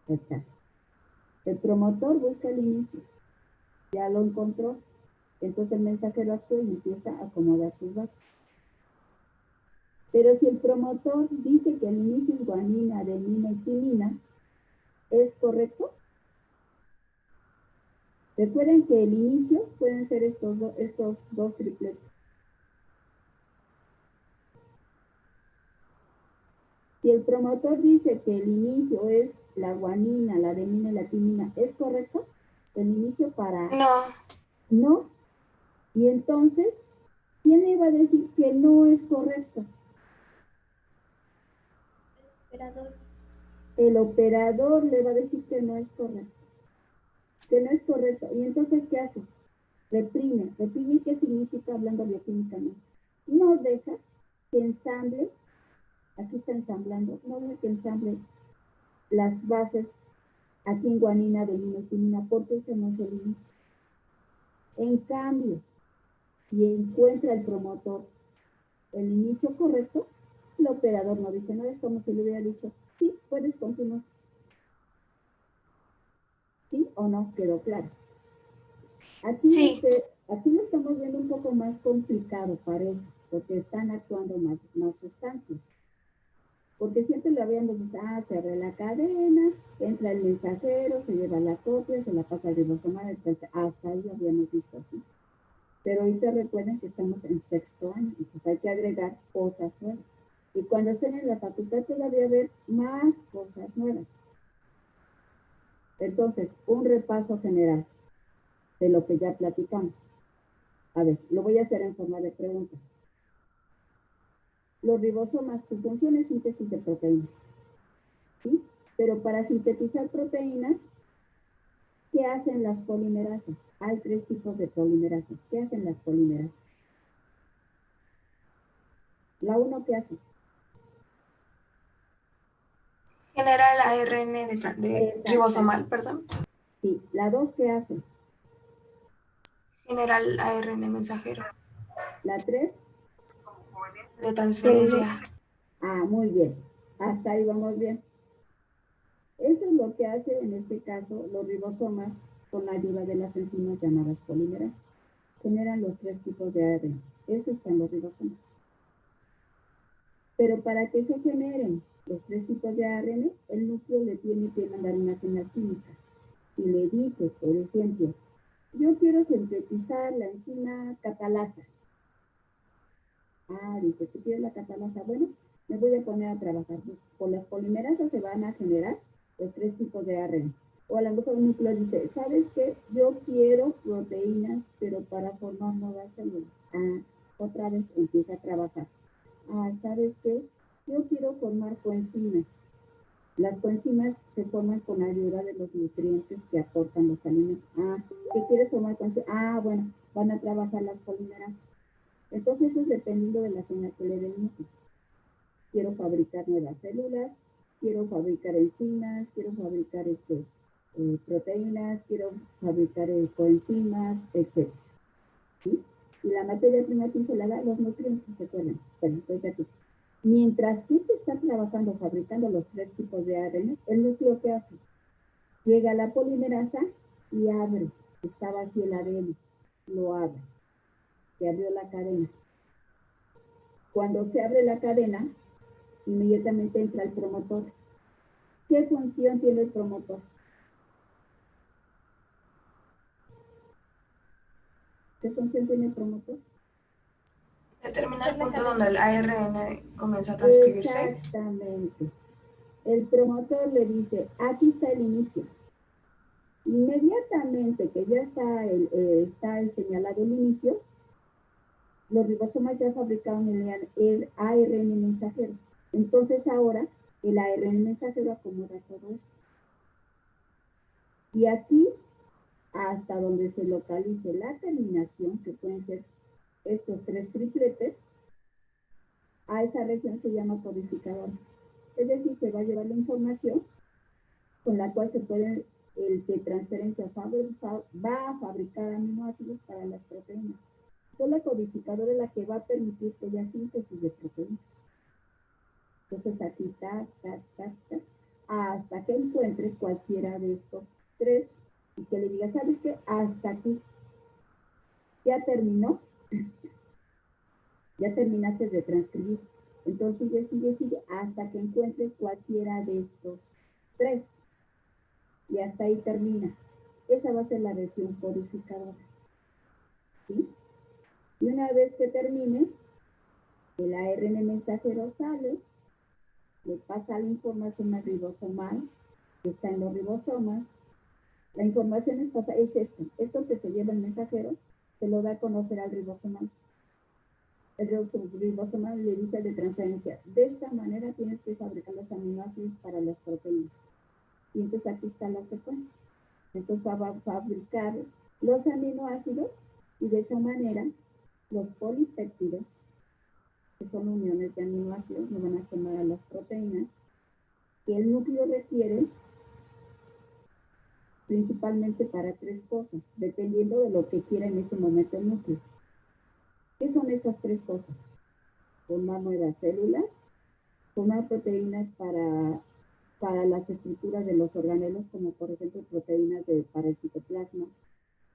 Está. El promotor busca el inicio. Ya lo encontró. Entonces el mensajero actúa y empieza a acomodar sus bases. Pero si el promotor dice que el inicio es guanina, adenina y timina, ¿es correcto? Recuerden que el inicio pueden ser estos dos tripletes. Si el promotor dice que el inicio es la guanina, la adenina y la timina, ¿es correcto? El inicio para... No. No. Y entonces, ¿quién le va a decir que no es correcto? El operador le va a decir que no es correcto. Que no es correcto. Y entonces, ¿qué hace? Reprime. ¿Reprimir qué significa hablando bioquímicamente? No deja que ensamble, aquí está ensamblando, no deja que ensamble las bases aquí en guanina, adenina y timina, porque ese no es el inicio. En cambio, si encuentra el promotor el inicio correcto, el operador no dice nada, es como si le hubiera dicho, sí, puedes continuar. ¿Sí o no? Quedó claro. Aquí, Sí. aquí lo estamos viendo un poco más complicado, parece, porque están actuando más sustancias. Porque siempre lo habíamos visto, se abre la cadena, entra el mensajero, se lleva la copia, se la pasa al ribosomal, hasta ahí lo habíamos visto así. Pero ahorita recuerden que estamos en sexto año, entonces hay que agregar cosas nuevas. Y cuando estén en la facultad todavía haber más cosas nuevas. Entonces, un repaso general de lo que ya platicamos. A ver, lo voy a hacer en forma de preguntas. Los ribosomas, su función es síntesis de proteínas, ¿sí? Pero para sintetizar proteínas, ¿qué hacen las polimerasas? Hay 3 tipos de polimerasas. ¿Qué hacen las polimerasas? La 1, ¿qué hace? Genera el ARN de ribosomal, perdón. Sí, la 2, ¿qué hace? Genera el ARN mensajero La 3, de transferencia. muy bien. Hasta ahí vamos bien. Eso es lo que hace en este caso los ribosomas con la ayuda de las enzimas llamadas polimerasas. Generan los 3 tipos de ARN. Eso está en los ribosomas. Pero para que se generen los 3 tipos de ARN, el núcleo le tiene que mandar una señal química. Y le dice, por ejemplo, yo quiero sintetizar la enzima catalasa. Dice, ¿tú quieres la catalasa? Bueno, me voy a poner a trabajar. Con las polimerasas se van a generar los 3 tipos de ARN. O a lo mejor un núcleo dice, ¿sabes qué? Yo quiero proteínas, pero para formar nuevas células. Otra vez empieza a trabajar. ¿Sabes qué? Yo quiero formar coenzimas. Las coenzimas se forman con ayuda de los nutrientes que aportan los alimentos. ¿Qué quieres formar coenzimas? Bueno, van a trabajar las polimerasas. Entonces eso es dependiendo de la señal que le den el núcleo. Quiero fabricar nuevas células, quiero fabricar enzimas, quiero fabricar proteínas, quiero fabricar coenzimas, etc. ¿Sí? Y la materia prima, ¿quién se la da? Los nutrientes, ¿recuerdan? Bueno, entonces aquí. Mientras que está trabajando, fabricando los 3 tipos de ARN, el núcleo, ¿qué hace? Llega a la polimerasa y abre. Estaba así el ADN. Lo abre. Se abrió la cadena. Cuando se abre la cadena, inmediatamente entra el promotor. ¿Qué función tiene el promotor? ¿Qué función tiene el promotor? Determina el punto donde el ARN comienza a transcribirse. Exactamente. El promotor le dice, aquí está el inicio. Inmediatamente que ya está señalado el inicio, los ribosomas ya fabricaron el ARN mensajero. Entonces ahora el ARN mensajero acomoda todo esto. Y aquí, hasta donde se localice la terminación, que pueden ser estos 3 tripletes, a esa región se llama codificador. Es decir, se va a llevar la información con la cual se puede, el de transferencia va a fabricar aminoácidos para las proteínas. Entonces la codificadora es la que va a permitir que haya síntesis de proteínas. Entonces aquí, hasta que encuentre cualquiera de estos 3 y que le diga, ¿sabes qué? Hasta aquí. Ya terminó. Ya terminaste de transcribir. Entonces sigue, hasta que encuentre cualquiera de estos 3. Y hasta ahí termina. Esa va a ser la región codificadora. ¿Sí? Y una vez que termine, el ARN mensajero sale, le pasa la información al ribosomal, que está en los ribosomas. La información es esto. Esto que se lleva el mensajero, se lo da a conocer al ribosomal. El ribosomal le dice de transferencia, de esta manera tienes que fabricar los aminoácidos para las proteínas. Y entonces aquí está la secuencia. Entonces va a fabricar los aminoácidos y de esa manera los polipéptidos, que son uniones de aminoácidos, no van a formar a las proteínas, que el núcleo requiere principalmente para 3 cosas, dependiendo de lo que quiera en ese momento el núcleo. ¿Qué son esas 3 cosas? Formar nuevas células, formar proteínas para las estructuras de los organelos, como por ejemplo proteínas para el citoplasma,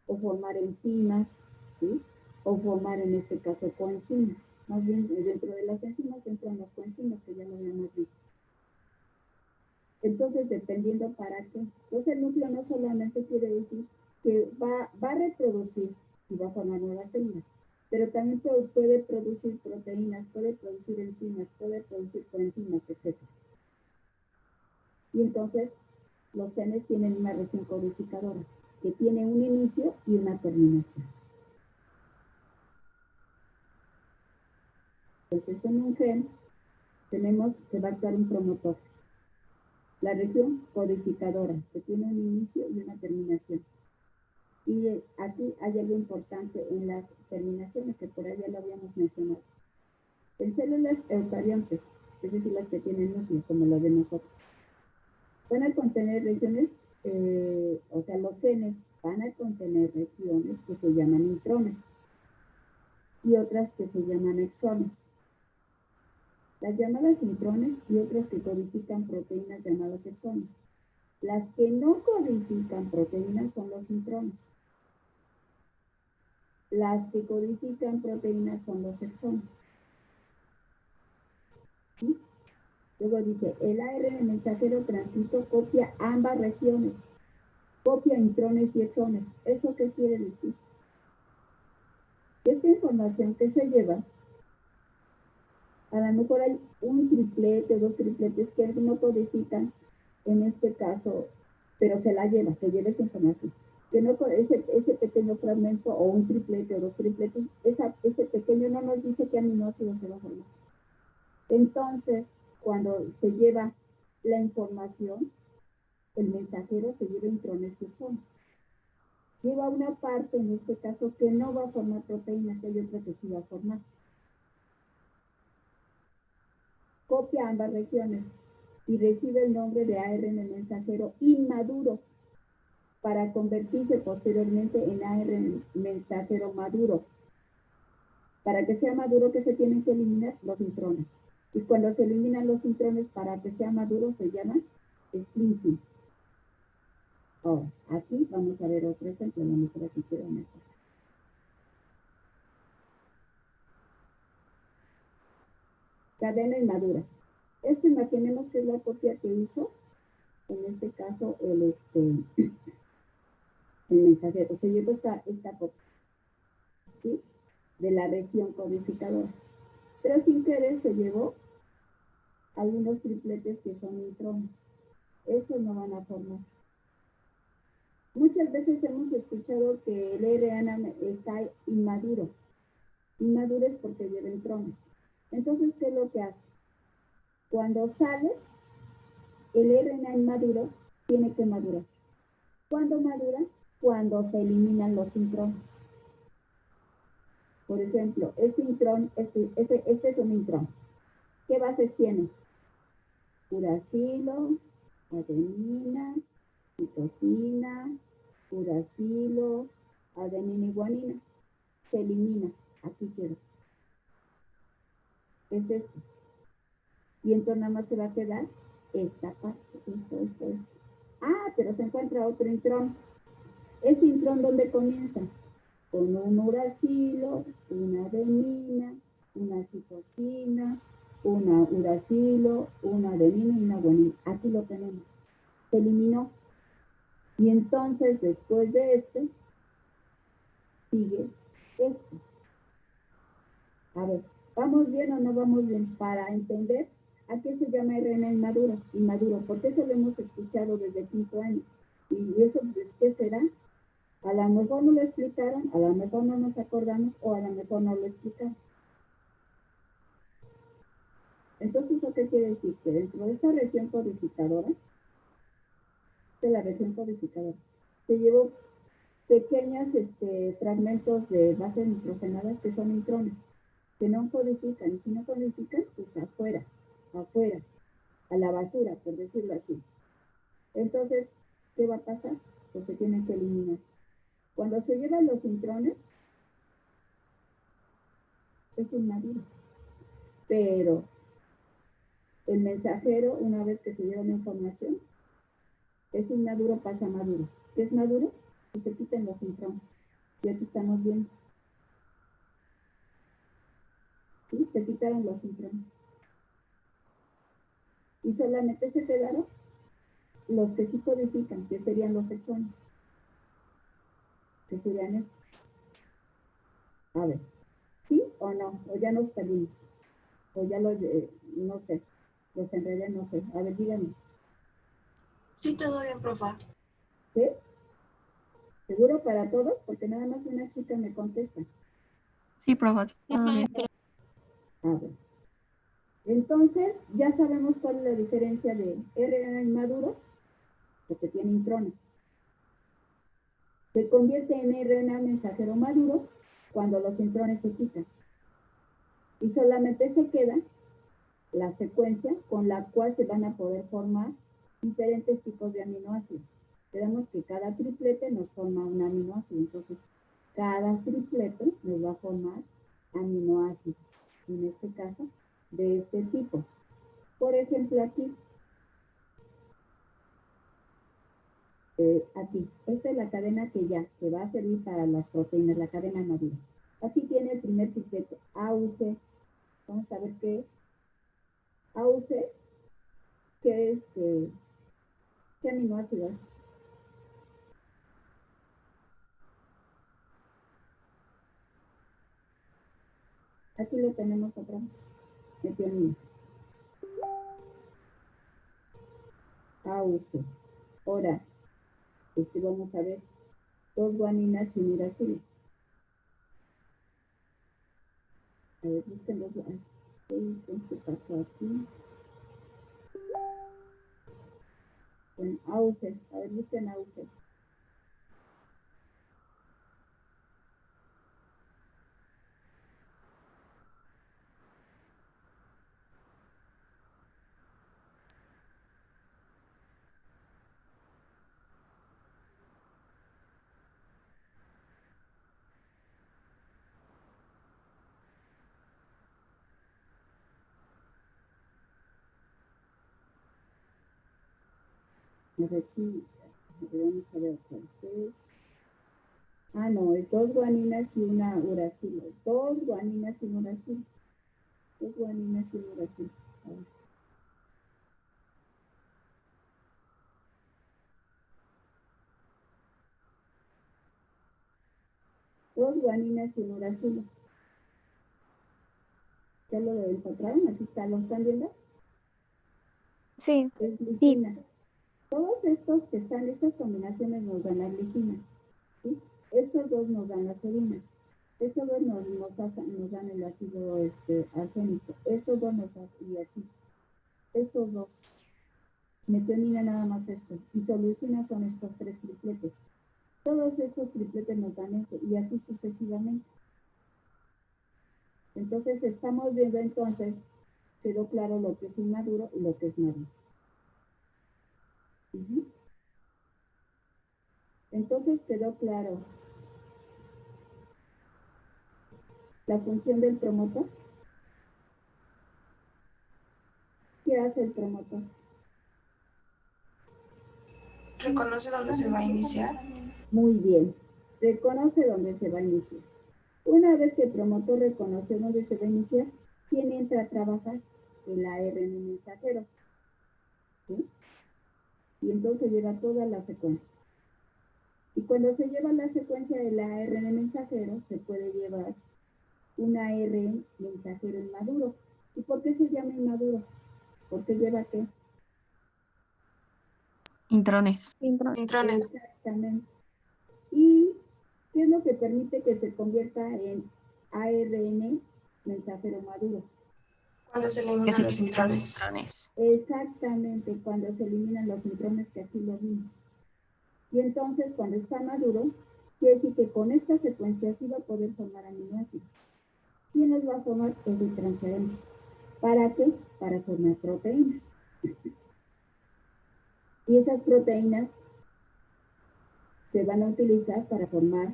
o formar enzimas, ¿sí? O formar en este caso coenzimas. Más bien dentro de las enzimas entran las coenzimas, que ya lo habíamos visto. Entonces, dependiendo para qué. Entonces, el núcleo no solamente quiere decir que va a reproducir y va a formar nuevas células, pero también puede producir proteínas, puede producir enzimas, puede producir coenzimas, etc. Y entonces, los genes tienen una región codificadora que tiene un inicio y una terminación. Entonces, en un gen tenemos que va a actuar un promotor. La región codificadora, que tiene un inicio y una terminación. Y aquí hay algo importante en las terminaciones, que por ahí ya lo habíamos mencionado. En células eucariontes, es decir, las que tienen núcleo, como las de nosotros, van a contener regiones, o sea, los genes van a contener regiones que se llaman intrones y otras que se llaman exones. Las llamadas intrones y otras que codifican proteínas llamadas exones. Las que no codifican proteínas son los intrones. Las que codifican proteínas son los exones. ¿Sí? Luego dice, el ARN mensajero transcrito copia ambas regiones. Copia intrones y exones. ¿Eso qué quiere decir? Esta información que se lleva, a lo mejor hay un triplete o dos tripletes que no codifican, en este caso, pero se lleva esa información. Que no, ese pequeño fragmento o un triplete o dos tripletes, ese pequeño no nos dice qué aminoácido se va a formar. Entonces, cuando se lleva la información, el mensajero se lleva intrones y exones. Lleva una parte, en este caso, que no va a formar proteínas, y hay otra que sí va a formar. Copia ambas regiones y recibe el nombre de ARN mensajero inmaduro para convertirse posteriormente en ARN mensajero maduro. Para que sea maduro, ¿qué se tienen que eliminar? Los intrones. Y cuando se eliminan los intrones para que sea maduro, se llama splicing. Ahora, aquí vamos a ver otro ejemplo, a lo mejor aquí queda mejor. Cadena inmadura. Esto imaginemos que es la copia que hizo, en este caso, el mensajero. Se llevó esta copia, ¿sí? De la región codificadora. Pero sin querer se llevó algunos tripletes que son intrones. Estos no van a formar. Muchas veces hemos escuchado que el RNA está inmaduro. Inmaduro es porque lleva intrones. Entonces, ¿qué es lo que hace? Cuando sale, el RNA inmaduro tiene que madurar. ¿Cuándo madura? Cuando se eliminan los intrones. Por ejemplo, este intrón, este es un intrón. ¿Qué bases tiene? Uracilo, adenina, citosina, uracilo, adenina y guanina. Se elimina. Aquí queda. Es este. Y entonces nada más se va a quedar esta parte, esto. Ah, pero se encuentra otro intrón. ¿Ese intrón dónde comienza? Con un uracilo, una adenina, una citosina, una uracilo, una adenina y una guanina. Aquí lo tenemos. Se eliminó. Y entonces, después de este, sigue este. A ver, ¿vamos bien o no vamos bien? Para entender a qué se llama RNA inmaduro, porque eso lo hemos escuchado desde quinto año. Y eso, pues, ¿qué será? A lo mejor no lo explicaron, a lo mejor no nos acordamos, o a lo mejor no lo explicaron. Entonces, ¿eso qué quiere decir? Que dentro de esta región codificadora, de la región codificadora, se llevó pequeños fragmentos de bases nitrogenadas que son intrones, que no codifican, y si no codifican, pues afuera, a la basura, por decirlo así. Entonces, ¿qué va a pasar? Pues se tienen que eliminar. Cuando se llevan los intrones, es inmaduro. Pero el mensajero, una vez que se lleva la información, es inmaduro, pasa a maduro. ¿Qué es maduro? Que se quiten los intrones. Y aquí estamos viendo. ¿Sí? Se quitaron los intrones. Y solamente se quedaron los que sí codifican, que serían los exones, que serían estos. A ver, ¿sí o no? O ya nos perdimos. O ya los, no sé, los enredé, no sé. A ver, díganme. Sí, todo bien, profa. ¿Sí? ¿Seguro para todos? Porque nada más una chica me contesta. Sí, profe. A ver. Entonces, ya sabemos cuál es la diferencia de RNA inmaduro, porque tiene intrones. Se convierte en RNA mensajero maduro cuando los intrones se quitan. Y solamente se queda la secuencia con la cual se van a poder formar diferentes tipos de aminoácidos. Tenemos que cada triplete nos forma un aminoácido, entonces cada triplete nos va a formar aminoácidos, en este caso de este tipo. Por ejemplo, aquí, esta es la cadena que va a servir para las proteínas, la cadena madura. Aquí tiene el primer triplete, AUG. Vamos a ver qué AUG, qué aminoácidos. Aquí lo tenemos otra vez, metionina. AUG. Ahora, vamos a ver, 2 guaninas y un uracilo. A ver, busquen los... ¿Qué pasó aquí? Bueno, AUG. A ver, busquen AUG. A ver si... Vamos a ver otra vez. Ah, no, es 2 guaninas y una uracilo. 2 guaninas y un uracilo. 2 guaninas y un uracilo. A ver. Dos guaninas y un uracilo. ¿Ya lo encontraron? Aquí está, ¿lo están viendo? Sí. Es glicina. Todos estos que están, estas combinaciones nos dan la glicina, ¿sí? Estos dos nos dan la serina. Estos dos nos dan el ácido arsénico. Estos dos nos hacen, y así. Estos dos. Metionina nada más Isoleucina son estos 3 tripletes. Todos estos tripletes nos dan y así sucesivamente. Entonces estamos viendo quedó claro lo que es inmaduro y lo que es maduro. Entonces quedó claro la función del promotor. ¿Qué hace el promotor? ¿Reconoce dónde se va a iniciar? Muy bien. Reconoce dónde se va a iniciar. Una vez que el promotor reconoció dónde se va a iniciar, ¿quién entra a trabajar? El ARN mensajero. ¿Sí? Y entonces lleva toda la secuencia. Y cuando se lleva la secuencia del ARN mensajero, se puede llevar un ARN mensajero inmaduro. ¿Y por qué se llama inmaduro? Porque lleva ¿qué? Intrones. Exactamente. ¿Y qué es lo que permite que se convierta en ARN mensajero maduro? Cuando se eliminan los intrones. Exactamente, cuando se eliminan los intrones, que aquí lo vimos. Y entonces, cuando está maduro, quiere decir que con esta secuencia sí va a poder formar aminoácidos. ¿Quién los va a formar? Es de transferencia. ¿Para qué? Para formar proteínas. Y esas proteínas se van a utilizar para formar,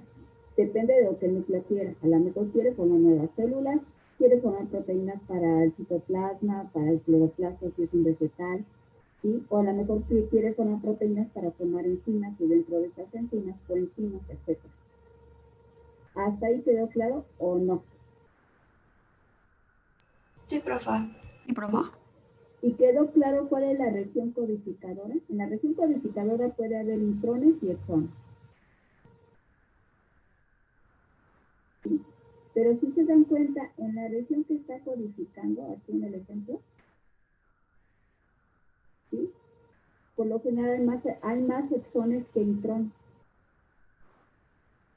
depende de lo que el núcleo quiera. A lo mejor quiere formar nuevas células, quiere formar proteínas para el citoplasma, para el cloroplasto si es un vegetal, ¿sí? O a lo mejor quiere formar proteínas para formar enzimas y dentro de esas enzimas coenzimas, etc. ¿Hasta ahí quedó claro o no? Sí, profa. Sí, profa. ¿Y quedó claro cuál es la región codificadora? En la región codificadora puede haber intrones y exones. ¿Sí? Pero si se dan cuenta, en la región que está codificando, aquí en el ejemplo, ¿sí? Por lo general hay más exones que intrones.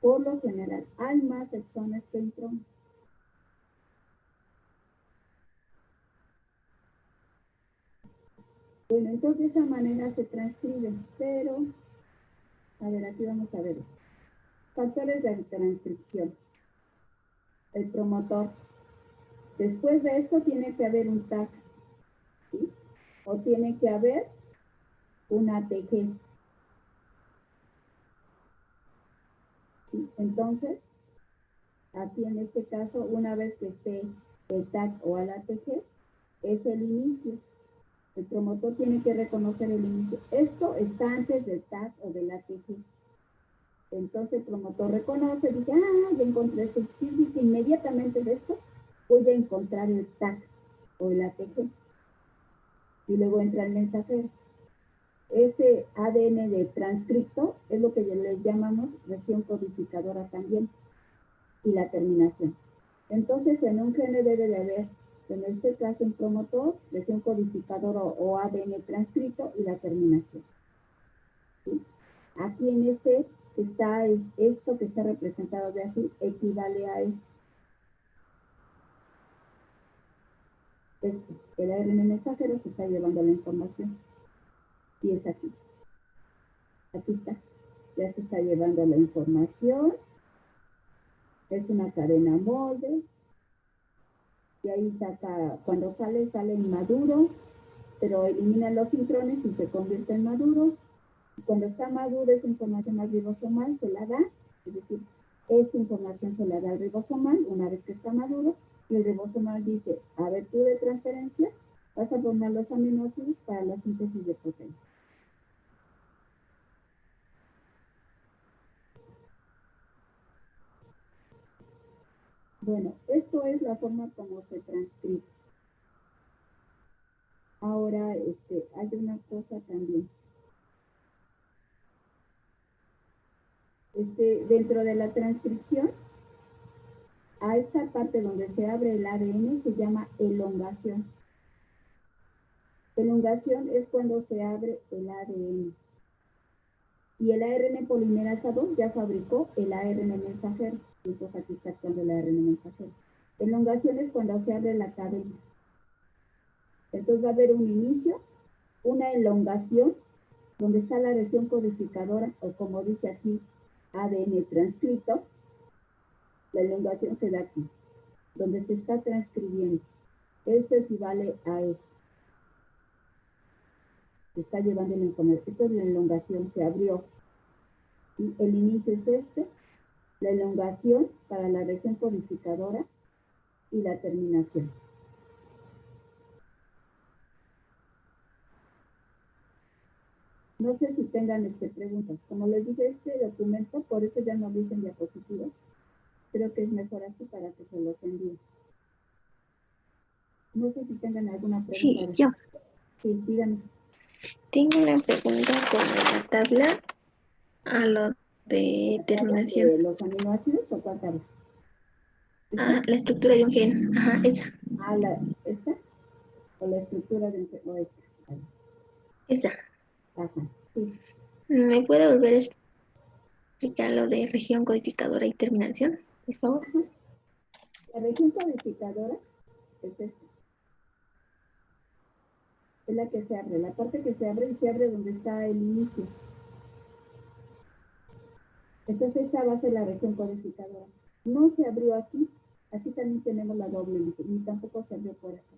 Por lo general, hay más exones que intrones. Bueno, entonces de esa manera se transcriben, pero, a ver, aquí vamos a ver esto. Factores de transcripción. El promotor. Después de esto tiene que haber un tag, ¿sí? O tiene que haber un ATG. ¿Sí? Entonces, aquí en este caso, una vez que esté el tag o el ATG, es el inicio. El promotor tiene que reconocer el inicio. Esto está antes del tag o del ATG. Entonces el promotor reconoce, dice, ya encontré esto. Quiere decir que inmediatamente de esto voy a encontrar el tag o el ATG. Y luego entra el mensajero. Este ADN de transcripto es lo que le llamamos región codificadora también. Y la terminación. Entonces en un gene debe de haber, en este caso un promotor, región codificadora o ADN transcrito y la terminación. ¿Sí? Aquí en este que está, esto que está representado de azul equivale a esto. Esto, el ARN mensajero se está llevando la información. Y es aquí. Aquí está. Ya se está llevando la información. Es una cadena molde. Y ahí saca, cuando sale inmaduro, pero elimina los intrones y se convierte en maduro. Y cuando está maduro, esa información al ribosomal se la da, es decir, esta información se la da al ribosomal una vez que está maduro, y el ribosomal dice, a ver, tú de transferencia, vas a formar los aminoácidos para la síntesis de proteína. Bueno, esto es la forma como se transcribe. Ahora, hay una cosa también. Dentro de la transcripción, a esta parte donde se abre el ADN se llama elongación. Elongación es cuando se abre el ADN. Y el ARN polimerasa 2 ya fabricó el ARN mensajero. Entonces aquí está actuando el ARN mensajero. Elongación es cuando se abre la cadena. Entonces va a haber un inicio, una elongación, donde está la región codificadora, o como dice aquí, ADN transcrito. La elongación se da aquí, donde se está transcribiendo. Esto equivale a esto. Se está llevando la información. Esto es la elongación, se abrió. Y el inicio es la elongación para la región codificadora y la terminación. No sé si tengan preguntas. Como les dije, este documento, por eso ya no lo hice en diapositivas. Creo que es mejor así para que se los envíe. No sé si tengan alguna pregunta. Sí, yo. Sí, díganme. Tengo una pregunta con la tabla a lo de terminación. ¿De los aminoácidos o cuál tabla? La estructura de un gen. Ajá, esa. ¿Esta? ¿O la estructura de un gen? ¿O esta? Esa. Ajá, sí. ¿Me puede volver a explicar lo de región codificadora y terminación, por favor? Ajá. La región codificadora es esta. Es la que se abre, la parte que se abre y se abre donde está el inicio. Entonces esta va a ser la región codificadora. No se abrió aquí. Aquí también tenemos la doble hélice y tampoco se abrió por acá.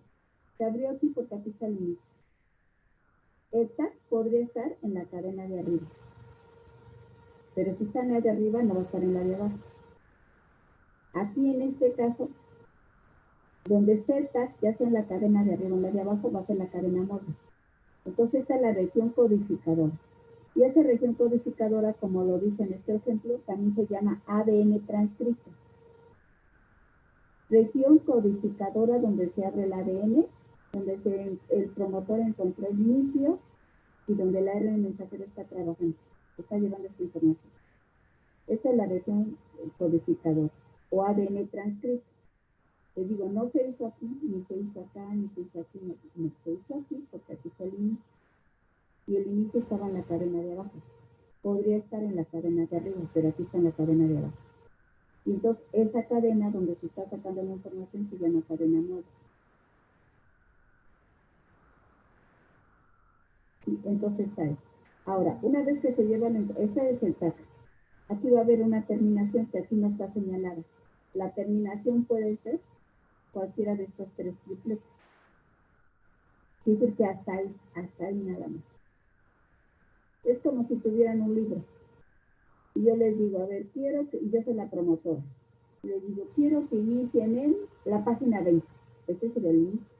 Se abrió aquí porque aquí está el inicio. El tag podría estar en la cadena de arriba. Pero si está en la de arriba, no va a estar en la de abajo. Aquí en este caso, donde está el tag, ya sea en la cadena de arriba o en la de abajo, va a ser la cadena móvil. Entonces esta es la región codificadora. Y esa región codificadora, como lo dice en este ejemplo, también se llama ADN transcrito. Región codificadora donde se abre el ADN donde el promotor encontró el inicio y donde el ARN mensajero está trabajando, está llevando esta información. Esta es la región codificadora o ADN transcrito. Les digo, no se hizo aquí, ni se hizo acá, ni se hizo aquí, no se hizo aquí, porque aquí está el inicio. Y el inicio estaba en la cadena de abajo. Podría estar en la cadena de arriba, pero aquí está en la cadena de abajo. Y entonces esa cadena donde se está sacando la información se llama cadena node. Sí, entonces esta es. Ahora, una vez que se lleva esta es el TAC. Aquí va a haber una terminación que aquí no está señalada. La terminación puede ser cualquiera de estos tres tripletes. Es decir, que hasta ahí nada más. Es como si tuvieran un libro. Y yo les digo, a ver, quiero que, y yo soy la promotora. Les digo, quiero que inicien en la página 20. Ese es el inicio.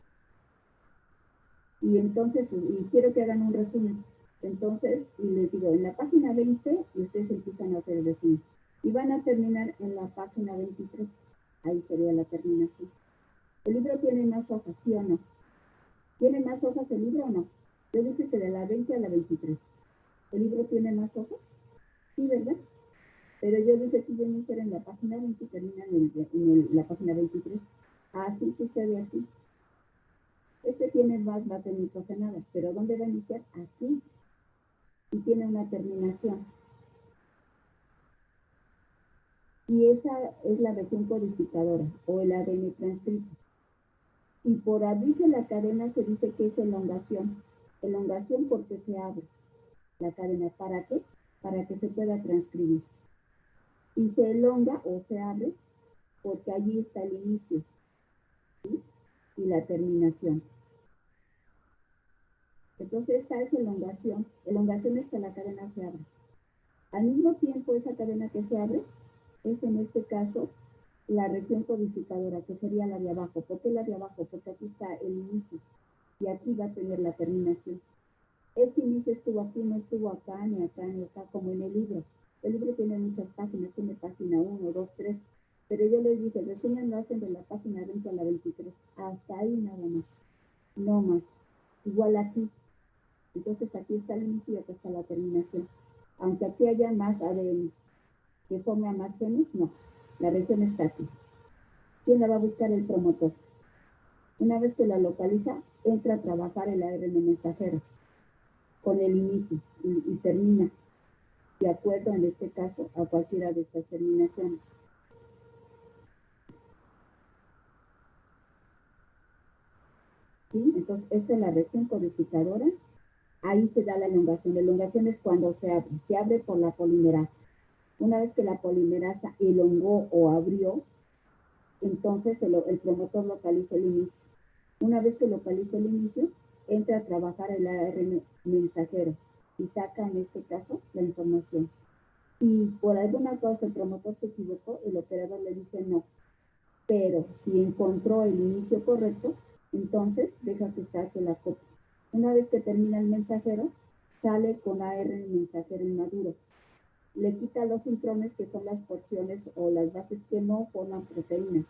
Y entonces, y quiero que hagan un resumen. Entonces, y les digo, en la página 20, y ustedes empiezan a hacer el resumen. Y van a terminar en la página 23. Ahí sería la terminación. ¿El libro tiene más hojas, sí o no? ¿Tiene más hojas el libro o no? Yo dije que de la 20 a la 23. ¿El libro tiene más hojas? Sí, ¿verdad? Pero yo dije que iba a iniciar en la página 20 y terminan en la página 23. Así sucede aquí. Este tiene más bases nitrogenadas, pero ¿dónde va a iniciar? Aquí. Y tiene una terminación. Y esa es la región codificadora, o el ADN transcrito. Y por abrirse la cadena se dice que es elongación. Elongación porque se abre la cadena. ¿Para qué? Para que se pueda transcribir. Y se elonga o se abre porque allí está el inicio, ¿sí? Y la terminación. Entonces esta es elongación. Elongación es que la cadena se abre. Al mismo tiempo, esa cadena que se abre es en este caso la región codificadora, que sería la de abajo. ¿Por qué la de abajo? Porque aquí está el inicio y aquí va a tener la terminación. Este inicio estuvo aquí, no estuvo acá, ni acá, ni acá, como en el libro. El libro tiene muchas páginas, tiene página 1, 2, 3, pero yo les dije, el resumen lo hacen de la página 20 a la 23, hasta ahí nada más, no más. Igual aquí, entonces aquí está el inicio y acá está la terminación. Aunque aquí haya más ADN, que forma más genes, no, la región está aquí. ¿Quién la va a buscar? El promotor. Una vez que la localiza, entra a trabajar el ARN mensajero con el inicio y termina de acuerdo en este caso a cualquiera de estas terminaciones. ¿Sí? Entonces, esta es la región codificadora. Ahí se da la elongación. La elongación es cuando se abre por la polimerasa. Una vez que la polimerasa elongó o abrió, entonces el promotor localiza el inicio. Una vez que localiza el inicio, entra a trabajar el ARN mensajero y saca en este caso la información. Y por alguna cosa el promotor se equivocó, el operador le dice no. Pero si encontró el inicio correcto, entonces deja que saque la copia. Una vez que termina el mensajero, sale con ARN mensajero inmaduro. Le quita los intrones, que son las porciones o las bases que no forman proteínas.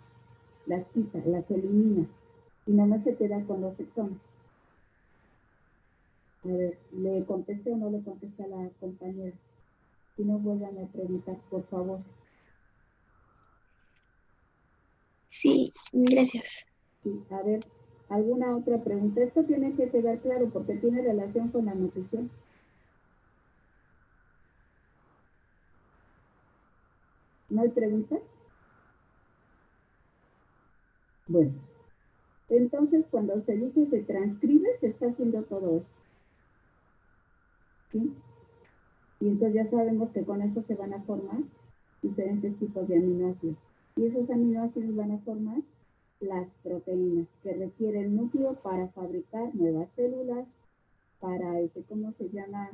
Las quita, las elimina. Y nada más se queda con los exones. A ver, ¿le contesté o no le contesté a la compañera? Si no, vuelvan a preguntar, por favor. Sí, gracias. Sí, a ver, ¿alguna otra pregunta? Esto tiene que quedar claro porque tiene relación con la nutrición. ¿No hay preguntas? Bueno, entonces cuando se dice se transcribe, se está haciendo todo esto. ¿Sí? Y entonces ya sabemos que con eso se van a formar diferentes tipos de aminoácidos. Y esos aminoácidos van a formar las proteínas que requiere el núcleo para fabricar nuevas células, para, ¿cómo se llama?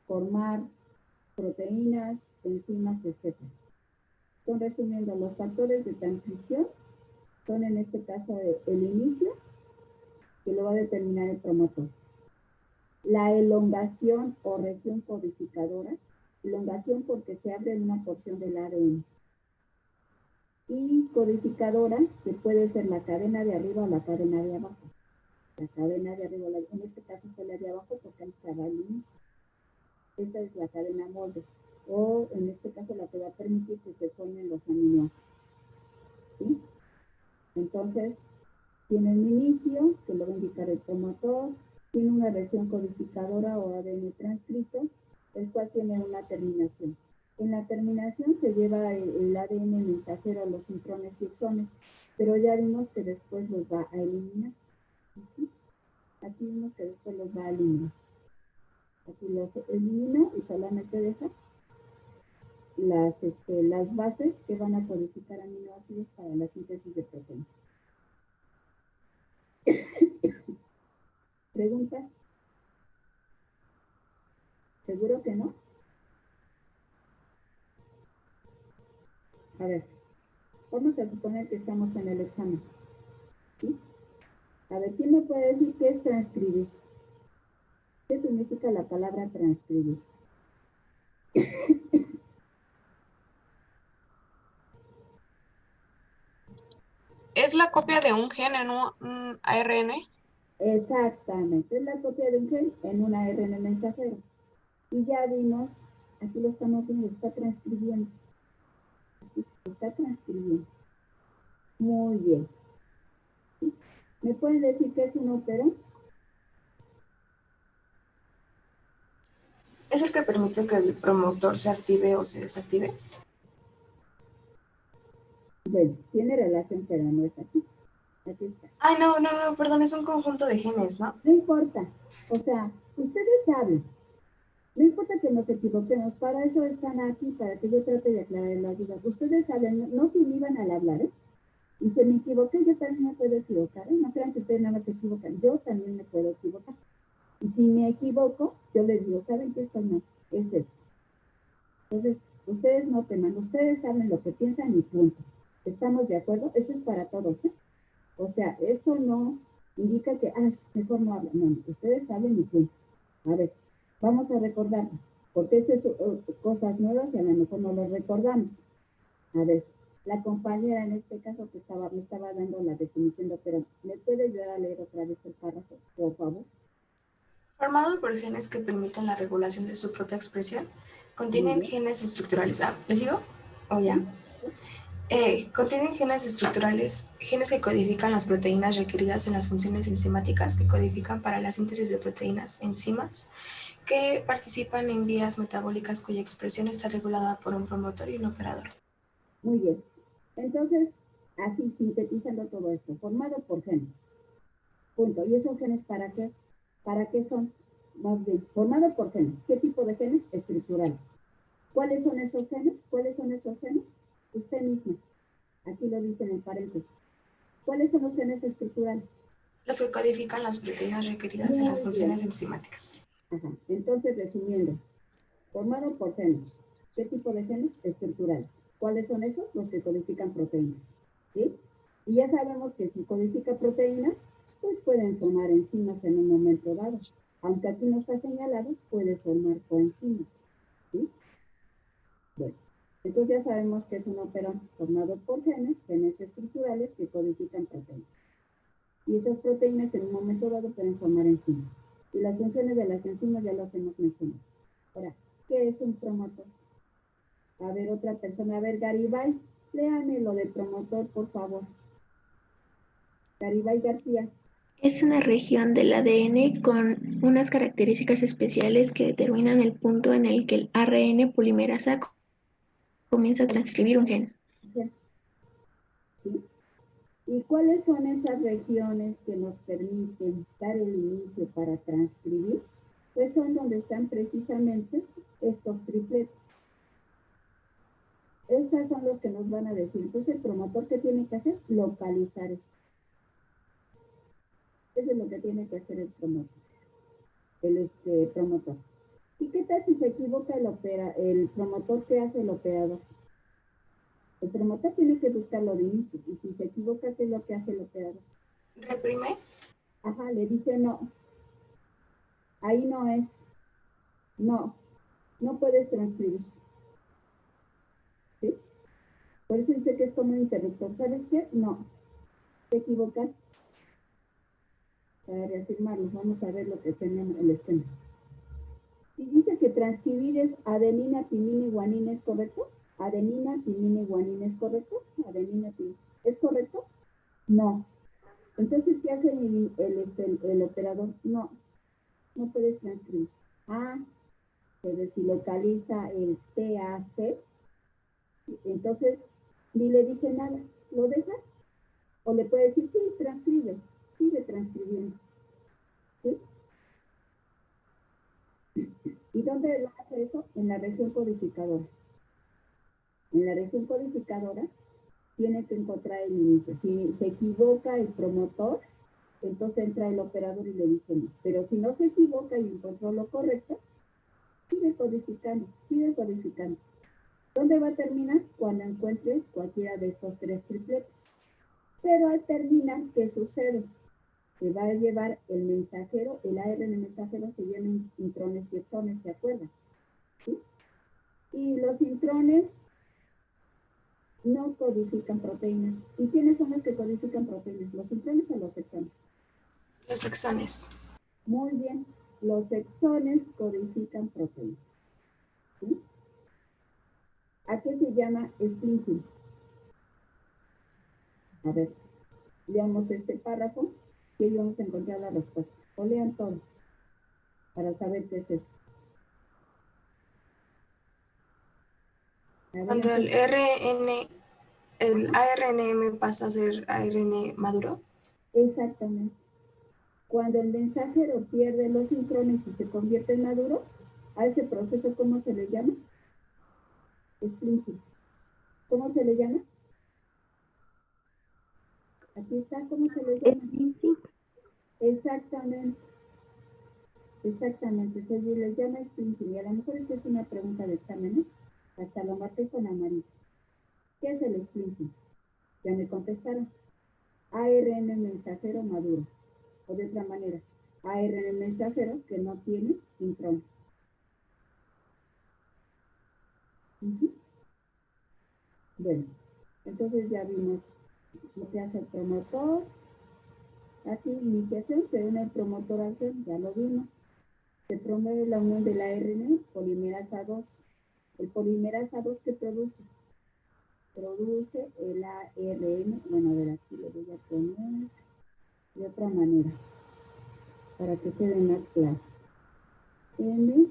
Formar proteínas, enzimas, etc. Entonces, resumiendo, los factores de transcripción son en este caso el inicio, que lo va a determinar el promotor. La elongación o región codificadora, elongación porque se abre una porción del ADN. Y codificadora, que puede ser la cadena de arriba o la cadena de abajo. La cadena de arriba, en este caso fue la de abajo porque ahí estaba al inicio. Esa es la cadena molde. O en este caso la que va a permitir que se formen los aminoácidos. ¿Sí? Entonces, tiene un inicio, que lo va a indicar el promotor, tiene una región codificadora o ADN transcrito, el cual tiene una terminación. En la terminación se lleva el ADN mensajero a los intrones y exones, pero ya vimos que después los va a eliminar. Aquí vimos que después los va a eliminar. Aquí los elimina y solamente deja las bases que van a codificar aminoácidos para la síntesis de proteínas. ¿Pregunta? ¿Seguro que no? A ver, vamos a suponer que estamos en el examen. ¿Sí? A ver, ¿quién me puede decir qué es transcribir? ¿Qué significa la palabra transcribir? ¿Es la copia de un gen en un ARN? Exactamente, es la copia de un gen en un ARN mensajero. Y ya vimos, aquí lo estamos viendo, está transcribiendo. Aquí está transcribiendo. Muy bien. ¿Me pueden decir qué es un operón? ¿Es el que permite que el promotor se active o se desactive? Bueno, tiene relación, pero no es aquí. Aquí está. Ay, no, perdón, es un conjunto de genes, ¿no? No importa. O sea, ustedes saben. No importa que nos equivoquemos, para eso están aquí, para que yo trate de aclarar las dudas. Ustedes saben, no se inhiban al hablar, ¿eh? Y si me equivoqué, yo también me puedo equivocar, ¿eh? No crean que ustedes nada más se equivocan, yo también me puedo equivocar. Y si me equivoco, yo les digo, ¿saben qué? Esto no, es esto. Entonces, ustedes no teman, ustedes saben lo que piensan y punto. ¿Estamos de acuerdo? Esto es para todos, ¿eh? O sea, esto no indica que, mejor no hablo. No, ustedes saben y punto. A ver, vamos a recordarlo, porque esto es cosas nuevas y a lo mejor no lo recordamos. A ver, la compañera en este caso que me estaba dando la definición de operón, ¿me puede ayudar a leer otra vez el párrafo, por favor? Formado por genes que permiten la regulación de su propia expresión, contienen genes estructurales. ¿Le sigo? ¿O ya? Contienen genes estructurales, genes que codifican las proteínas requeridas en las funciones enzimáticas que codifican para la síntesis de proteínas, enzimas, que participan en vías metabólicas cuya expresión está regulada por un promotor y un operador. Muy bien. Entonces, así sintetizando todo esto, formado por genes. Punto. ¿Y esos genes para qué? ¿Para qué son? Más bien, formado por genes. ¿Qué tipo de genes? Estructurales. ¿Cuáles son esos genes? ¿Cuáles son esos genes? Usted mismo. Aquí lo dice en paréntesis. ¿Cuáles son los genes estructurales? Los que codifican las proteínas requeridas en las funciones enzimáticas. Ajá. Entonces, resumiendo, formado por genes. ¿Qué tipo de genes? Estructurales. ¿Cuáles son esos? Los que codifican proteínas. ¿Sí? Y ya sabemos que si codifica proteínas, pues pueden formar enzimas en un momento dado. Aunque aquí no está señalado, puede formar coenzimas. ¿Sí? Bueno, entonces ya sabemos que es un operón formado por genes estructurales que codifican proteínas. Y esas proteínas en un momento dado pueden formar enzimas. Y las funciones de las enzimas ya las hemos mencionado. Ahora, ¿qué es un promotor? A ver, otra persona. A ver, Garibay, léame lo de promotor, por favor. Garibay García. Es una región del ADN con unas características especiales que determinan el punto en el que el ARN polimerasa comienza a transcribir un gen. ¿Sí? ¿Y cuáles son esas regiones que nos permiten dar el inicio para transcribir? Pues son donde están precisamente estos tripletes. Estas son los que nos van a decir. Entonces, el promotor, ¿qué tiene que hacer? Localizar esto. Eso es lo que tiene que hacer el promotor. El promotor. ¿Y qué tal si se equivoca el promotor? ¿Qué hace el operador? El promotor tiene que buscarlo de inicio. Y si se equivoca, ¿qué es lo que hace el operador? ¿Reprime? Ajá, le dice no. Ahí no es. No. No puedes transcribir. ¿Sí? Por eso dice que es como un interruptor. ¿Sabes qué? No. Te equivocaste. Para reafirmarlo, vamos a ver lo que tenemos el esquema. Si dice que transcribir es adenina, timina y guanina, ¿es correcto? Adenina, timina y guanina, ¿es correcto? Adenina, timina. ¿Es correcto? No. Entonces, ¿qué hace el operador? No puedes transcribir. Ah, pero si localiza el TAC, entonces ni le dice nada, lo deja, o le puede decir, sí, transcribe, sigue transcribiendo. ¿Sí? ¿Y dónde lo hace eso? En la región codificadora. En la región codificadora tiene que encontrar el inicio. Si se equivoca el promotor, entonces entra el operador y le dice no. Pero si no se equivoca y encontró lo correcto, sigue codificando, sigue codificando. ¿Dónde va a terminar? Cuando encuentre cualquiera de estos tres tripletes. Pero al terminar, ¿qué sucede? Que va a llevar el mensajero, el ARN mensajero se llama intrones y exones, ¿se acuerdan? ¿Sí? Y los intrones no codifican proteínas. ¿Y quiénes son los que codifican proteínas? ¿Los intrones o los exones? Los exones. Muy bien, los exones codifican proteínas. ¿Sí? ¿A qué se llama splicing? A ver, leamos este párrafo y ahí vamos a encontrar la respuesta. O lean todo para saber qué es esto. Cuando el ARNM pasa a ser ARN maduro. Exactamente. Cuando el mensajero pierde los intrones y se convierte en maduro, a ese proceso, ¿cómo se le llama? Splicing. ¿Cómo se le llama? Aquí está, ¿cómo se le llama? Exactamente. Exactamente, se le llama splicing. Y a lo mejor esta es una pregunta de examen, ¿eh? Hasta lo marqué con amarillo. ¿Qué es el splicing? Ya me contestaron. ARN mensajero maduro. O de otra manera, ARN mensajero que no tiene intrones. Bueno, entonces ya vimos lo que hace el promotor. Aquí, iniciación, se une el promotor al gen, ya lo vimos. Se promueve la unión del ARN, polimerasa 2. ¿El polimerasa 2 qué produce? Produce el ARN. Bueno, a ver, aquí lo voy a poner de otra manera, para que quede más claro. M,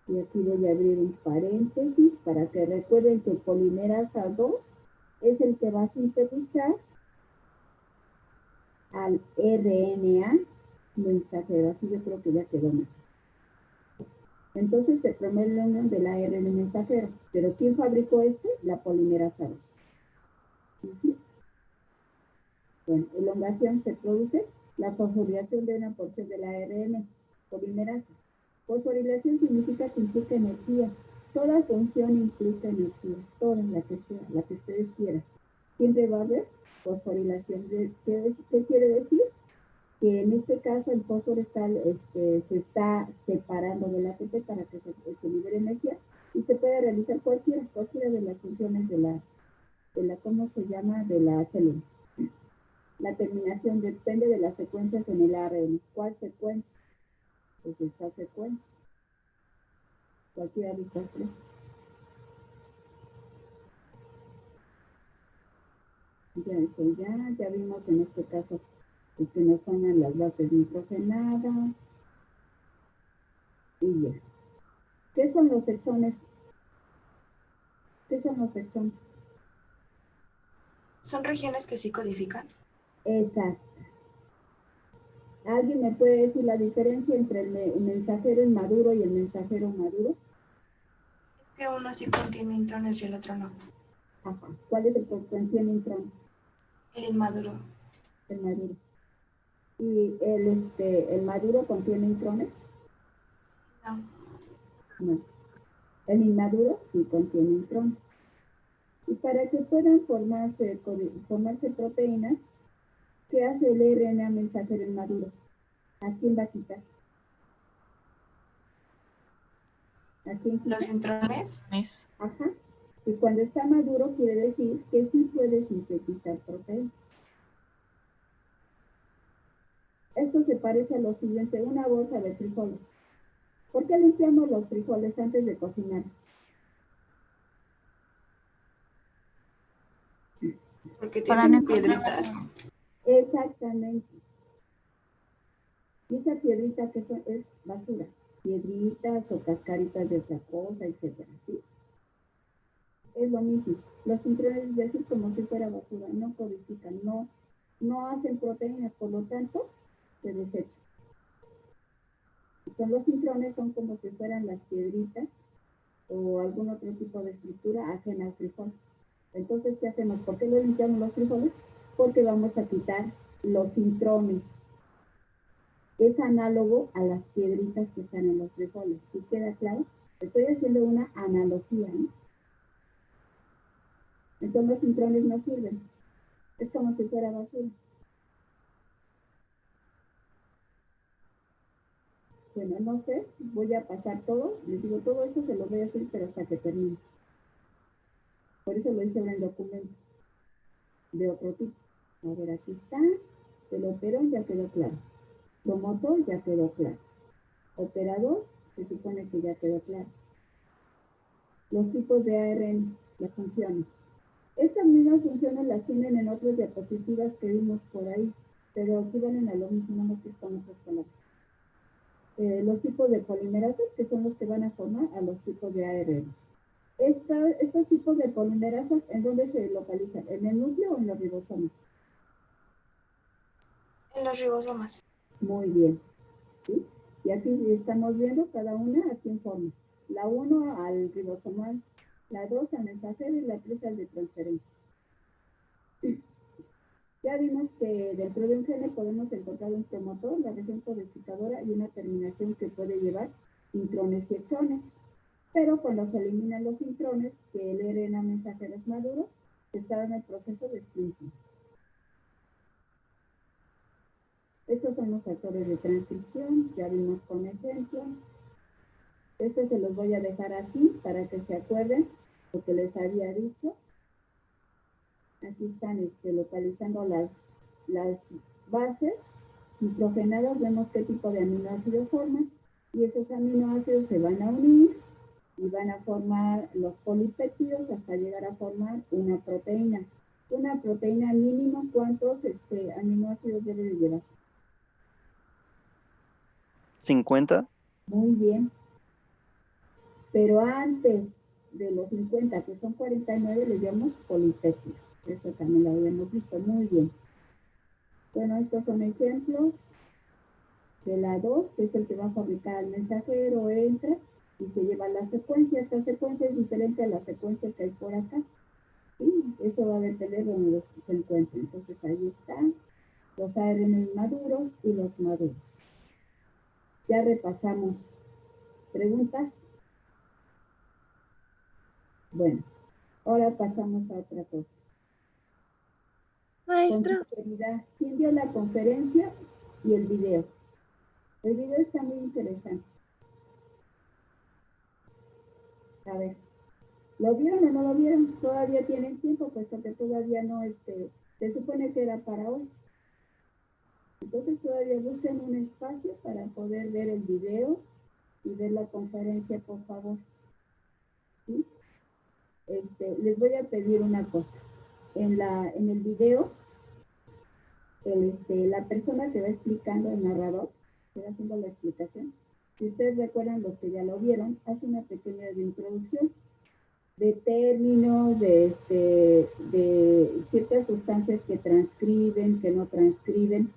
y aquí voy a abrir un paréntesis para que recuerden que el polimerasa 2 es el que va a sintetizar al RNA mensajero. Así yo creo que ya quedó mal. Entonces se promueve la unión del ARN mensajero. ¿Pero quién fabricó este? La polimerasa 2. Bueno, elongación se produce la fosforilación de una porción del ARN polimerasa. Fosforilación significa que implica energía. Toda función implica energía, toda la que sea, la que ustedes quieran. Siempre va a haber fosforilación. ¿Qué quiere decir? Que en este caso el fósforo está, se está separando del ATP para que se libere energía y se puede realizar cualquiera de las funciones de la ¿cómo se llama? De la célula. La terminación depende de las secuencias en el ARN. ¿Cuál secuencia? Pues esta secuencia. Cualquiera de estas tres. Ya vimos en este caso que nos forman las bases nitrogenadas. Y ya. ¿Qué son los exones? ¿Qué son los exones? ¿Son regiones que sí codifican? Exacto. ¿Alguien me puede decir la diferencia entre el mensajero inmaduro y el mensajero maduro? Es que uno sí contiene intrones y el otro no. Ajá. ¿Cuál es el que contiene intrones? El inmaduro. El maduro. ¿Y el maduro contiene intrones? No. No. El inmaduro sí contiene intrones. Y para que puedan formarse proteínas, ¿qué hace el RNA mensajero inmaduro? ¿A quién va a quitar? ¿A quién quita? Los intrones. Ajá. Y cuando está maduro quiere decir que sí puede sintetizar proteínas. Esto se parece a lo siguiente, una bolsa de frijoles. ¿Por qué limpiamos los frijoles antes de cocinarlos? Porque Para tienen no piedritas. Exactamente. Y esa piedrita que es basura. Piedritas o cascaritas de otra cosa, etcétera, ¿sí? Es lo mismo. Los intrones es decir como si fuera basura, no codifican, no hacen proteínas, por lo tanto, se desechan. Entonces los intrones son como si fueran las piedritas o algún otro tipo de estructura ajena al frijol. Entonces, ¿qué hacemos? ¿Por qué lo limpiamos los frijoles? Porque vamos a quitar los intrones. Es análogo a las piedritas que están en los frijoles. ¿Sí queda claro? Estoy haciendo una analogía, ¿no? Entonces los intrones no sirven. Es como si fuera basura. Bueno, no sé, voy a pasar todo. Les digo, todo esto se lo voy a hacer, pero hasta que termine. Por eso lo hice ahora en documento. De otro tipo. A ver, aquí está. El operón ya quedó claro. Promotor ya quedó claro. Operador, se supone que ya quedó claro. Los tipos de ARN, las funciones. Estas mismas funciones las tienen en otras diapositivas que vimos por ahí, pero equivalen a lo mismo, nada más que es con otras palabras. Los tipos de polimerasas, que son los que van a formar a los tipos de ARN. Estos tipos de polimerasas, ¿en dónde se localizan? ¿En el núcleo o en los ribosomas? En los ribosomas. Muy bien, ¿sí? Y aquí estamos viendo cada una a quién forma. La 1 al ribosomal, la 2 al mensajero y la 3 al de transferencia. Ya vimos que dentro de un gene podemos encontrar un promotor, la región codificadora y una terminación que puede llevar intrones y exones. Pero cuando se eliminan los intrones, que el RNA mensajero es maduro, está en el proceso de splicing. Estos son los factores de transcripción, ya vimos con ejemplo. Esto se los voy a dejar así para que se acuerden lo que les había dicho. Aquí están localizando las bases nitrogenadas, vemos qué tipo de aminoácido forman y esos aminoácidos se van a unir y van a formar los polipéptidos hasta llegar a formar una proteína. Una proteína mínimo, ¿cuántos aminoácidos debe de llevar? 50. Muy bien. Pero antes de los 50, que son 49, le llamamos polipéptido. Eso también lo habíamos visto muy bien. Bueno, estos son ejemplos de la 2, que es el que va a fabricar al mensajero, entra y se lleva la secuencia. Esta secuencia es diferente a la secuencia que hay por acá. ¿Sí? Eso va a depender de donde se encuentre. Entonces ahí están los ARN inmaduros y los maduros. Ya repasamos. ¿Preguntas? Bueno, ahora pasamos a otra cosa. Maestra. Con sinceridad, ¿quién vio la conferencia y el video? El video está muy interesante. A ver, ¿lo vieron o no lo vieron? Todavía tienen tiempo, puesto que todavía no, se supone que era para hoy. Entonces todavía busquen un espacio para poder ver el video y ver la conferencia, por favor. ¿Sí? Les voy a pedir una cosa. En el video, la persona que va explicando, el narrador, que va haciendo la explicación, si ustedes recuerdan, los que ya lo vieron, hace una pequeña introducción de términos, de ciertas sustancias que transcriben, que no transcriben,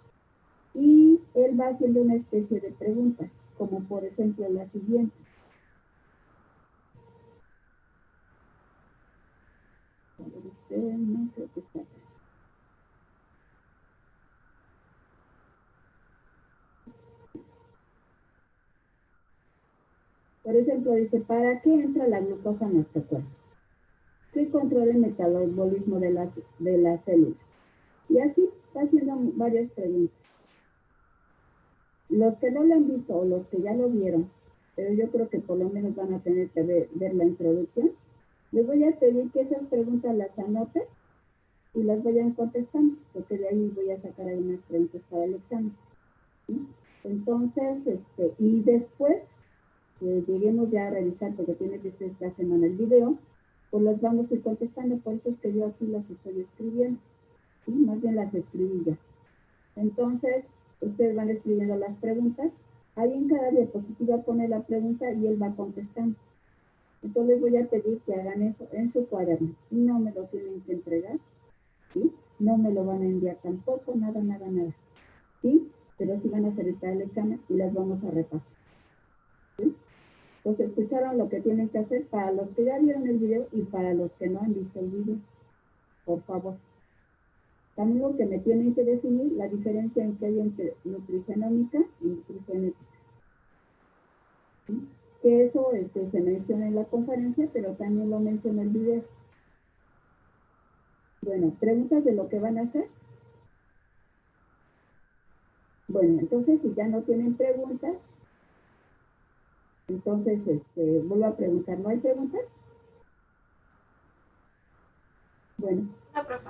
y él va haciendo una especie de preguntas, como por ejemplo la siguiente. A ver, esperen, creo que está acá. Por ejemplo, dice, ¿para qué entra la glucosa en nuestro cuerpo? ¿Qué controla el metabolismo de las células? Y así va haciendo varias preguntas. Los que no lo han visto o los que ya lo vieron, pero yo creo que por lo menos van a tener que ver la introducción, les voy a pedir que esas preguntas las anoten y las vayan contestando, porque de ahí voy a sacar algunas preguntas para el examen. ¿sí? Entonces, y después, que lleguemos ya a revisar, porque tiene que ser esta semana el video, pues los vamos a ir contestando, por eso es que yo aquí las estoy escribiendo, ¿sí? Más bien las escribí ya. Entonces, ustedes van escribiendo las preguntas, ahí en cada diapositiva pone la pregunta y él va contestando. Entonces les voy a pedir que hagan eso en su cuaderno, no me lo tienen que entregar, ¿sí? No me lo van a enviar tampoco, nada, ¿sí? Pero sí van a hacer el examen y las vamos a repasar, ¿sí? Entonces, escucharon lo que tienen que hacer para los que ya vieron el video y para los que no han visto el video, por favor. También lo que me tienen que definir, la diferencia que hay entre nutrigenómica y nutrigenética, ¿sí? Que eso se menciona en la conferencia, pero también lo menciona el video. Bueno, ¿preguntas de lo que van a hacer? Bueno, entonces si ya no tienen preguntas, entonces vuelvo a preguntar, ¿no hay preguntas? Bueno, No, profe.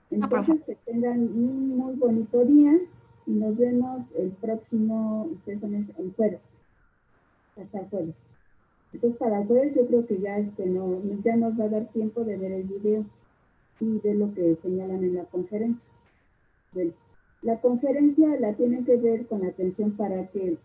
entonces que tengan un muy bonito día y nos vemos el próximo, ustedes son el jueves, hasta el jueves. Entonces para el jueves yo creo que ya, ya nos va a dar tiempo de ver el video y ver lo que señalan en la conferencia. Bueno, la conferencia la tienen que ver con atención para que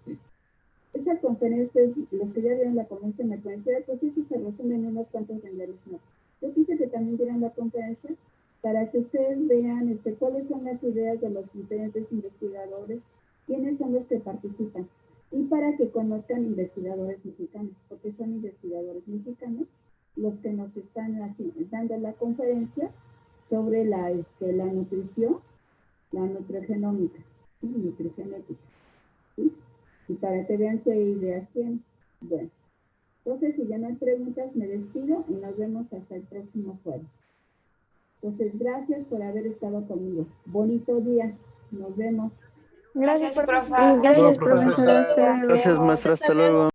esa conferencia, los que ya vieron la conferencia me pueden decir, pues eso se resume en unos cuantos renglones, no. Yo quise que también vieran la conferencia para que ustedes vean cuáles son las ideas de los diferentes investigadores, quiénes son los que participan, y para que conozcan investigadores mexicanos, porque son investigadores mexicanos los que nos están dando la conferencia sobre la nutrición, la nutrigenómica, ¿sí? Nutrigenética, ¿sí? Y para que vean qué ideas tienen. Bueno, entonces si ya no hay preguntas, me despido y nos vemos hasta el próximo jueves. Entonces, gracias por haber estado conmigo. Bonito día. Nos vemos. Gracias, profe. Gracias, profesora. profesora. Hasta luego. Gracias, maestra. Hasta luego.